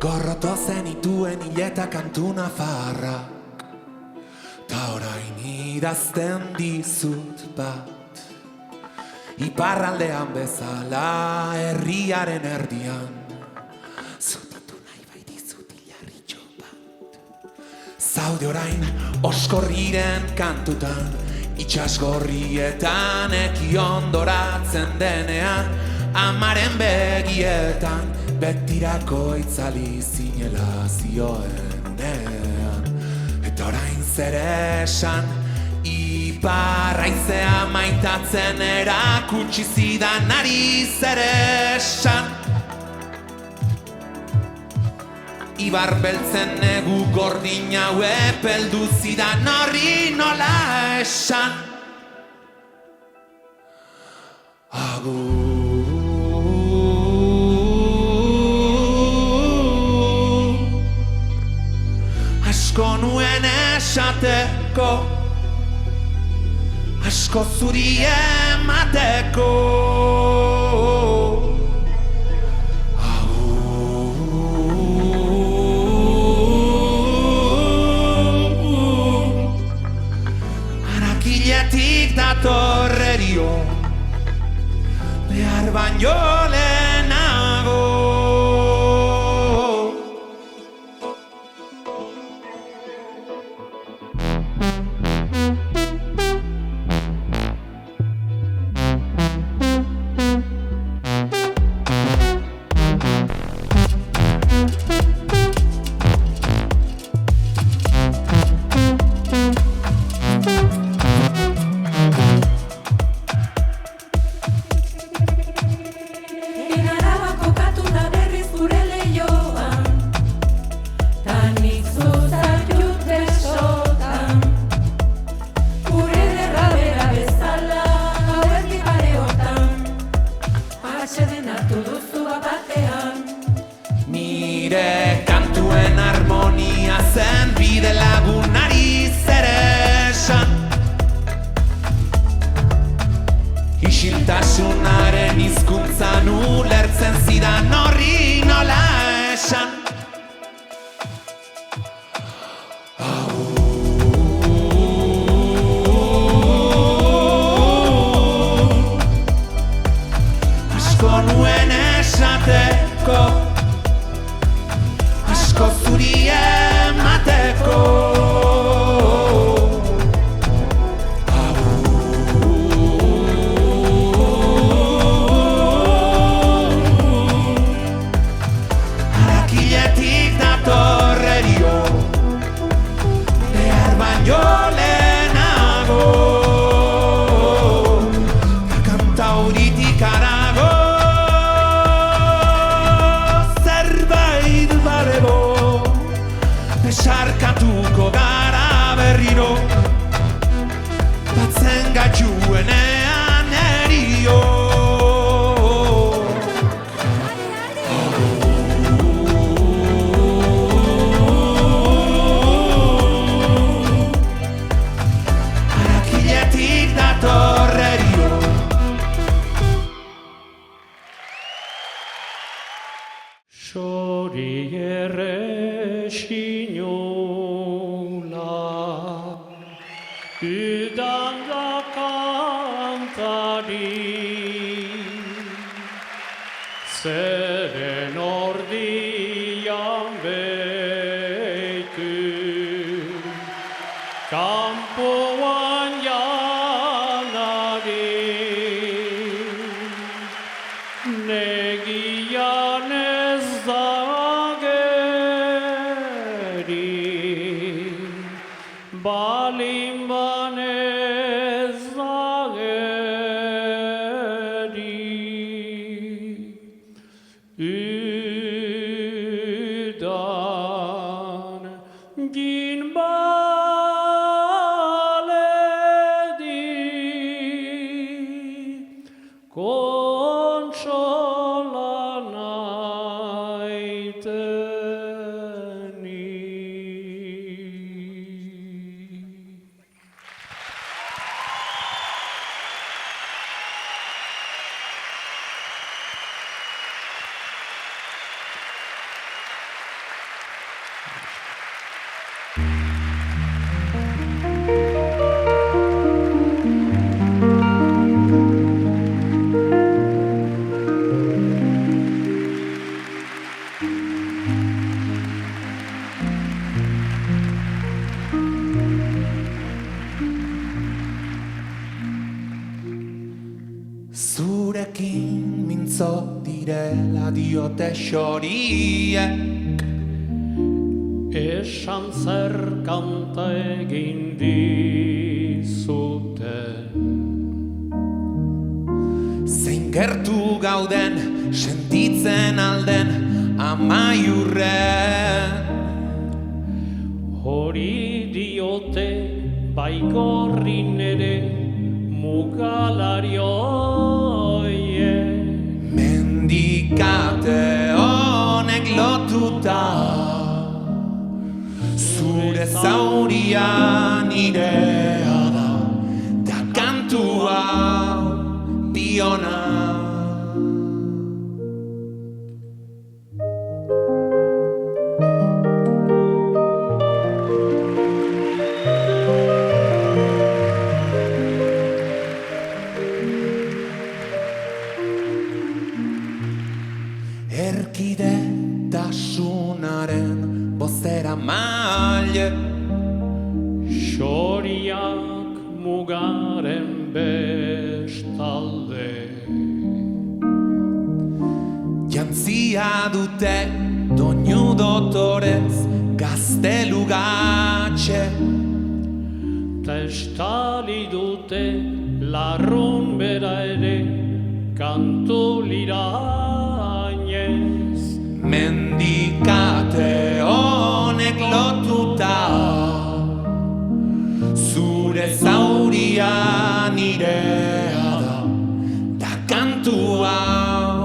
Gorroto zenituen hileta kantu nafarra, Ta orain idazten dizut bat, iparraldean bezala herriaren erdian, zutatu nahi baitizut hilarritxo bat. Zaude orain oskorriren kantutan, itxasgorrietan ekiondoratzen denean, amaren begietan, betirako itzali zinela zioen unean. Eta orain zer esan, iparraizea maitatzen erakutsi zidan ari zer esan. Ibar beltzen negu gordin hau epeldu zidan horri nola esan. Asko nuen esateko, asko zuri emateko. Harakiletik datorrerio, behar baino lehenago. Isiltasunaren hizkuntzan ulertzen zidan horri nola esan. Asko nuen esateko, asko zuri emateko. Sarkatuko gara berriro, batzen gatxuenean erio. Harakiletik datorrerio. Sori Udanda kantari, zeren ordian beitu, kanpoan janari, negian ez dageri, balin banez ageri. Zurekin mintzo direla diote xoriek. Esan zer kanta egin dizute. Zein gertu gauden, sentitzen alden amaiurren. Hori diote baigorrin ere mugalari hoiek. Mendikate honek lotuta, zure zauria nirea da, da kantua biona. Erkidetasunaren bozera maile, Xoriak mugaren bestalde. Jantzia dute doinu dotorez gaztelugatxe. Ta estali dute larrun bera ere kantu lirainez. Mendikate honek lotuta, zure zauria nirea da, da kantu hau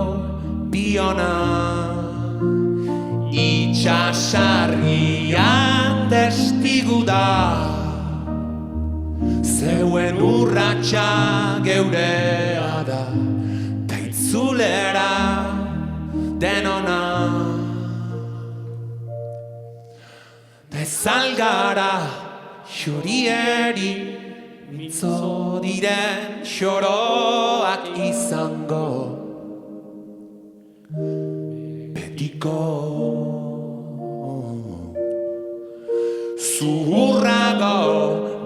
biona. Itxasargia testigu da, zeuen urratxa geurea da, ta itzulera denona. Ta ez algara xorieri mintzo diren xoroak izango betiko. Zuhurrago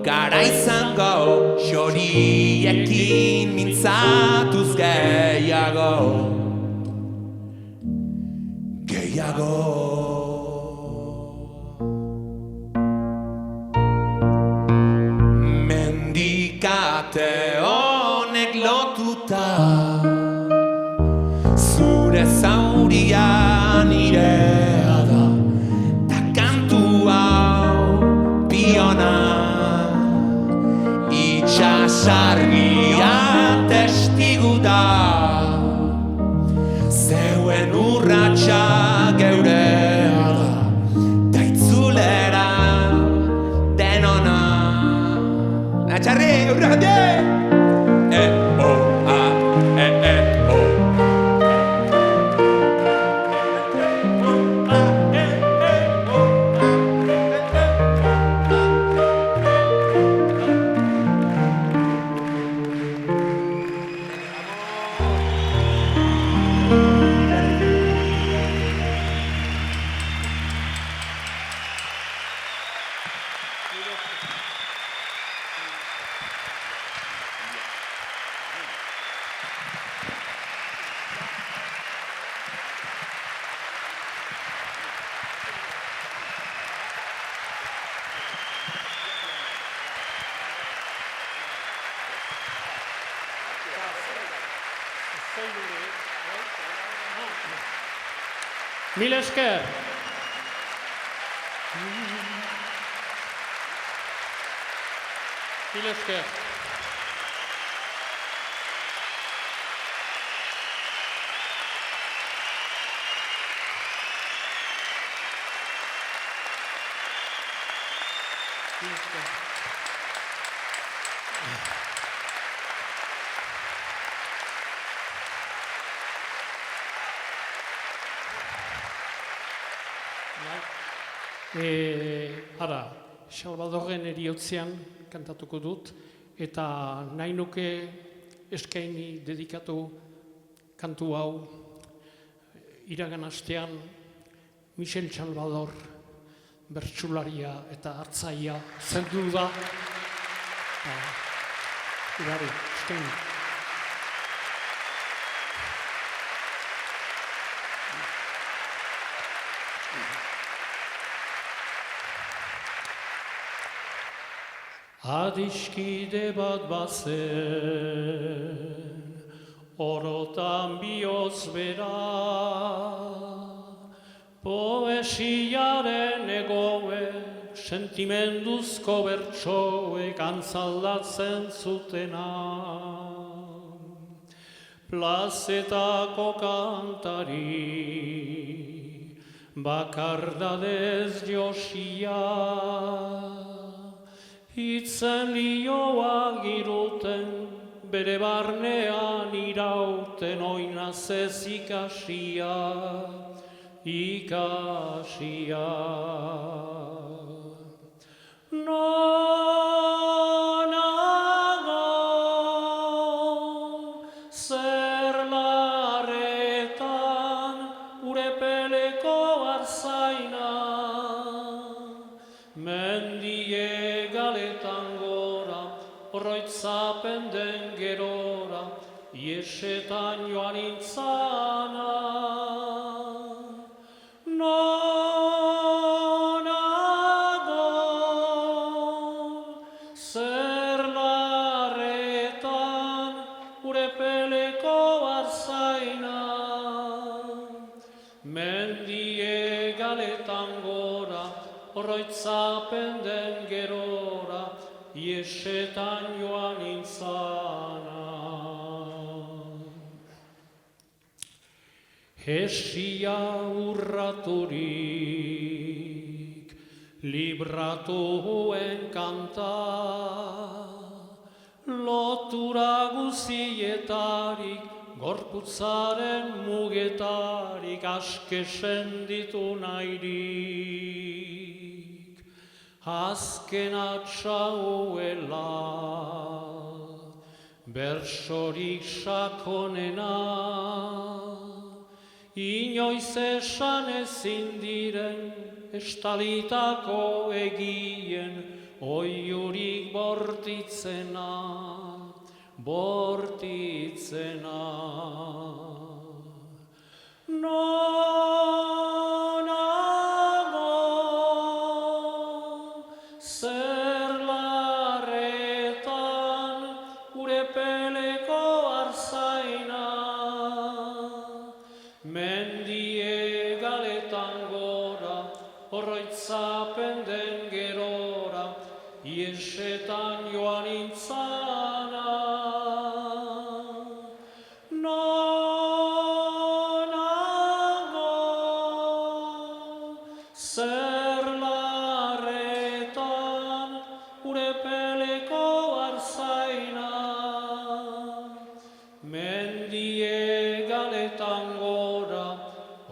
gara izango xoriekin mintzatuz gehiago. Mendikate honek lotuta, zure zauria nirea da, ta kantu hau biona. Itxasargia testigu da, zeuen urratxa geurea da, ta itzulera denona. Txarri, urrande! E-o-a, e-e-o. Mil esker. Mil esker. Ara, Salvadorren eriotzean kantatuko dut, eta nahi nuke eskaini dedikatu kantu hau iragan astean Michel Salvador bertsularia eta hartzaia zendu da. Eskaini. Adiskide bat bazen, orotan bihotz bera, poesiaren egoe, sentimenduzko bertsoek antzaldatzen zutena. Plazetako kantari, bakardadez josia, hitzen lioa giruten, bere barnean irauten oinazez ikasia, ikasia. Nonago, zer larretan, urepeleko arzaina, mendie galetan gora, oroitzapen den gerora, iesetan joan intzana. Nonago, zer larretan, urepeleko arzaina, mendie galetan gora, oroitzapen den gerora, iesetan joan intzana. Hesia urraturik, libratuen kanta, lotura guzietarik, gorputzaren mugetarik, aske senditu nahirik. Azken atxauela, bersorik sakonena, inoiz esan ezin diren, estalitako egien, oiurik bortitzena, bortitzena. Nonago, zer larretan, urepeleko arzaina, mendie galetan gora, oroitzapen den gerora, iesetan joan intzana. Nonago, zer larretan, urepeleko arzaina, mendie galetan gora,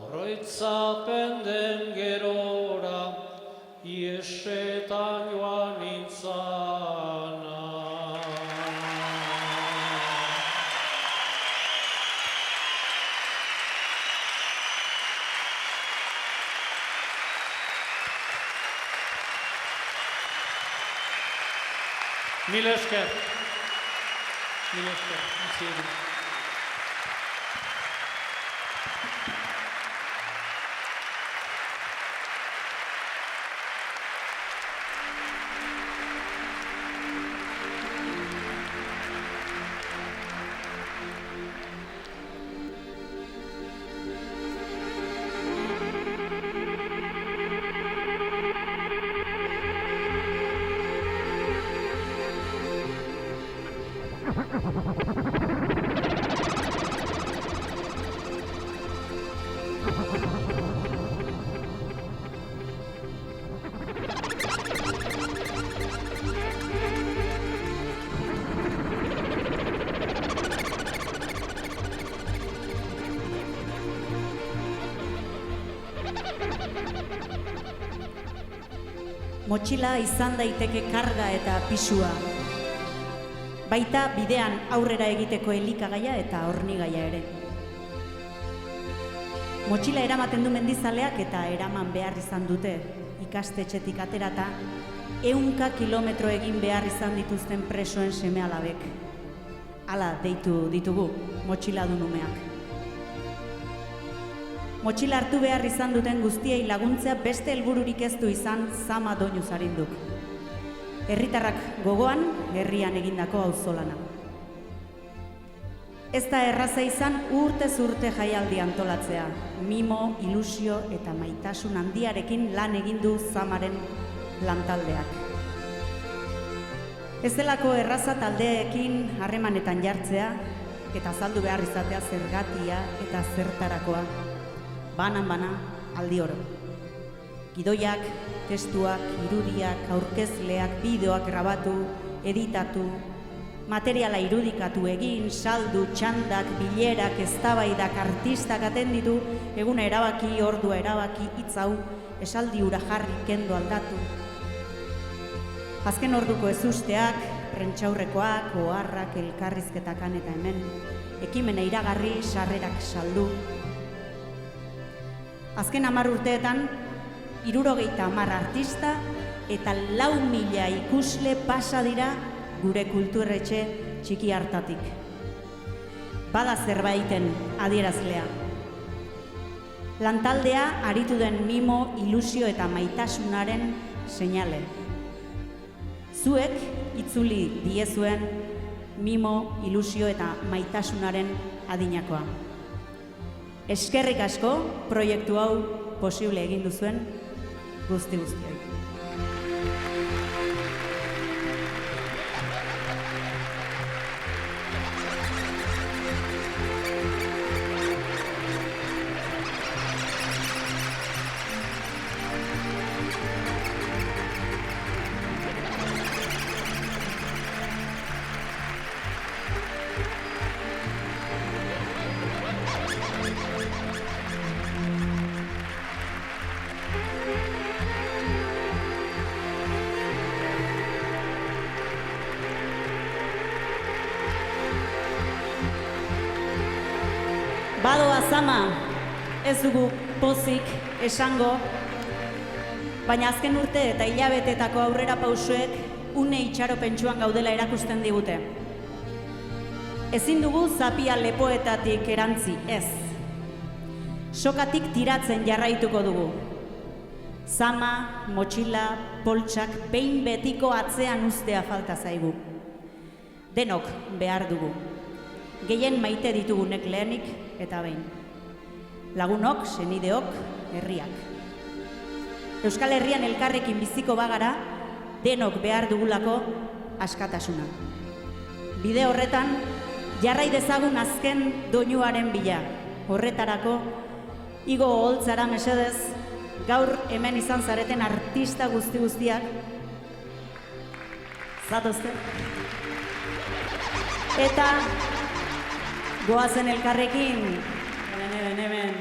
oroitzapen den gerora, iesetan joan intzana. Mil esker. Mil esker. Motxila izan daiteke karga eta pisua. Baita bidean aurrera egiteko elikagaia eta hornigaia ere. Motxila eramaten du mendizaleak eta eraman behar izan dute, ikastetxetik aterata, 100 kilometro egin behar izan dituzten presoen seme-alabek. Hala deitu ditugu, motxiladun umeak. Motxila hartu behar izan duten guztiei laguntzea beste helbururik ez du izan Zama Doinu Zarinduk. herritarrak gogoan, herrian egindako auzolana. Ez da erraza izan urtez urte jaialdi antolatzea, mimo, ilusio eta maitasun handiarekin lan egin du Zamaren lantaldeak. Ez delako erraza taldeekin harremanetan jartzea eta azaldu behar izatea zergatia eta zertarakoa, banan-bana aldi oro. Gidoiak, testuak, irudiak, aurkezleak, bideoak grabatu, editatu, materiala irudikatu egin, saldu, txandak, bilerak, eztabaidak, artistak atenditu, eguna erabaki, ordua erabaki, hitz hau, esaldi hura jarri, kendo aldatu. Azken orduko ezusteak, prentxaurrekoak, oharrak, elkarrizketakan eta hemen, ekimena iragarri, sarrerak saldu. Azken 10 urteetan, 70 artista eta 4.000 ikusle pasa dira gure kulturretxe txiki hartatik. Bada zerbaiten adierazlea. Lantaldea aritu den mimo, ilusio eta maitasunaren seinale. Zuek itzuli diezuen mimo, ilusio eta maitasunaren adinakoa. Eskerrik asko proiektu hau posible egin duzuen guzti-guztioi. Badoa Zama, ez dugu pozik esango, baina azken urte eta hilabetetako aurrera pausoek une itxaropentsuan gaudela erakusten digute. Ezin dugu zapia lepoetatik erantzi, ez. Sokatik tiratzen jarraituko dugu. Zama, motxila, poltsak, behin betiko atzean uztea falta zaigu. Denok behar dugu. Gehien maite ditugunek lehenik eta behin. Lagunok, senideok, herriak. Euskal Herrian elkarrekin biziko bagara, denok behar dugulako askatasuna. Bide horretan, jarrai dezagun azken doinuaren bila. Horretarako, igo oholtzara mesedez, gaur hemen izan zareten artista guzti-guztiak, zatozte? Eta goazen elkarrekin, hemen.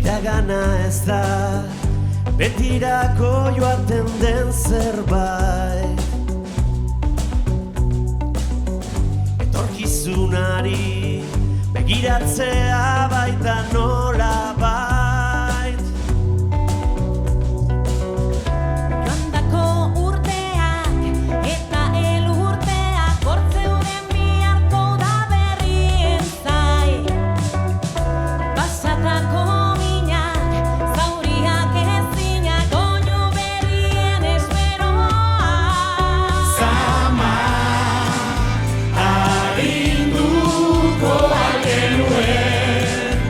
Iragana ez da betirako joaten den zerbait, etorkizunari begiratzea baita nolabait. Joandako urteak eta elurteak hortzeuren biharko da berrien zai. Pasatako Arinduko algenuen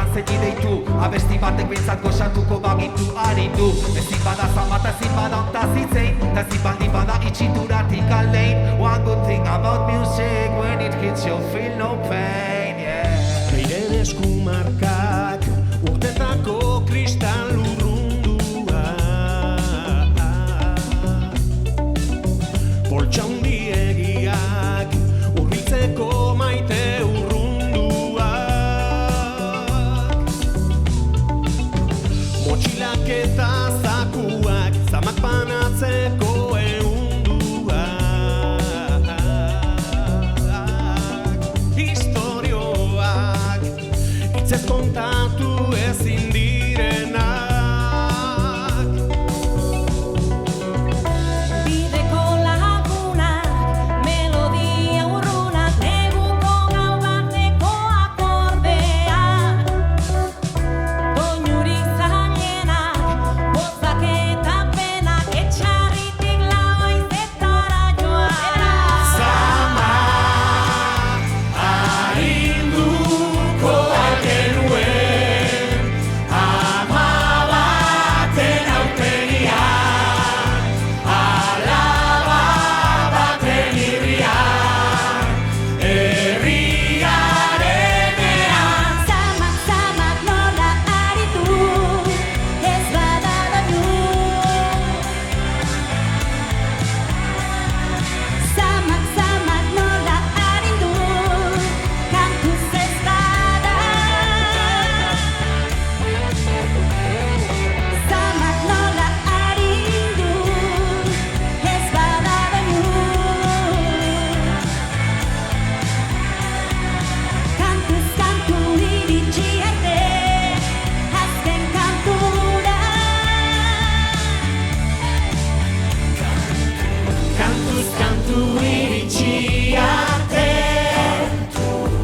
bertan zein deitu abesti batek behintzat goxatuko bagitu arindu ezin bada zamata, ezin bada ontazitzein eta ezin baldin bada itxituratik alein one good thing about music when it hits you feel no pain, yeah. Neiren eskumarkak urtetako kristal urrundua Poltsa hundiegiak urritzeko maite urrunduak Motxilak eta zakuak zamak banatzeko ehunduak Historioak hitzez kontatu ezin direnak Bideko lagunak, melodia urrunak, neguko gau bateko akordeak Doinurik zailenak, bozak eta penak, etxarritik labaizetara joanak Arinduko algenuen ama baten aurpegian alaba baten irrian herriarenean Zamak, zamak nola aritu, ez bada doinu Zamak, zamak nola arindu, kantuz ez bada Zamak nola arindu, ez bada doinu Kantuz kantu iritsi arte, azken kantura Kantuz kantu iritsi arte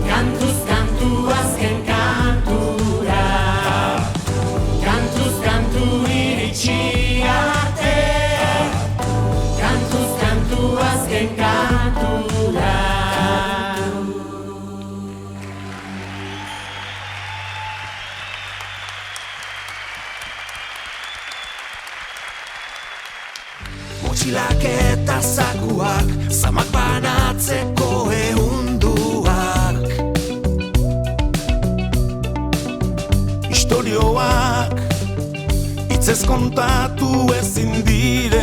Kantuz kantu azken kantura Kantuz kantu iritsi arte Kantuz kantu azken kantura Motxilak eta zakuak, zamak banatzeko ehunduak Historioak hitzez kontatu ezin direnak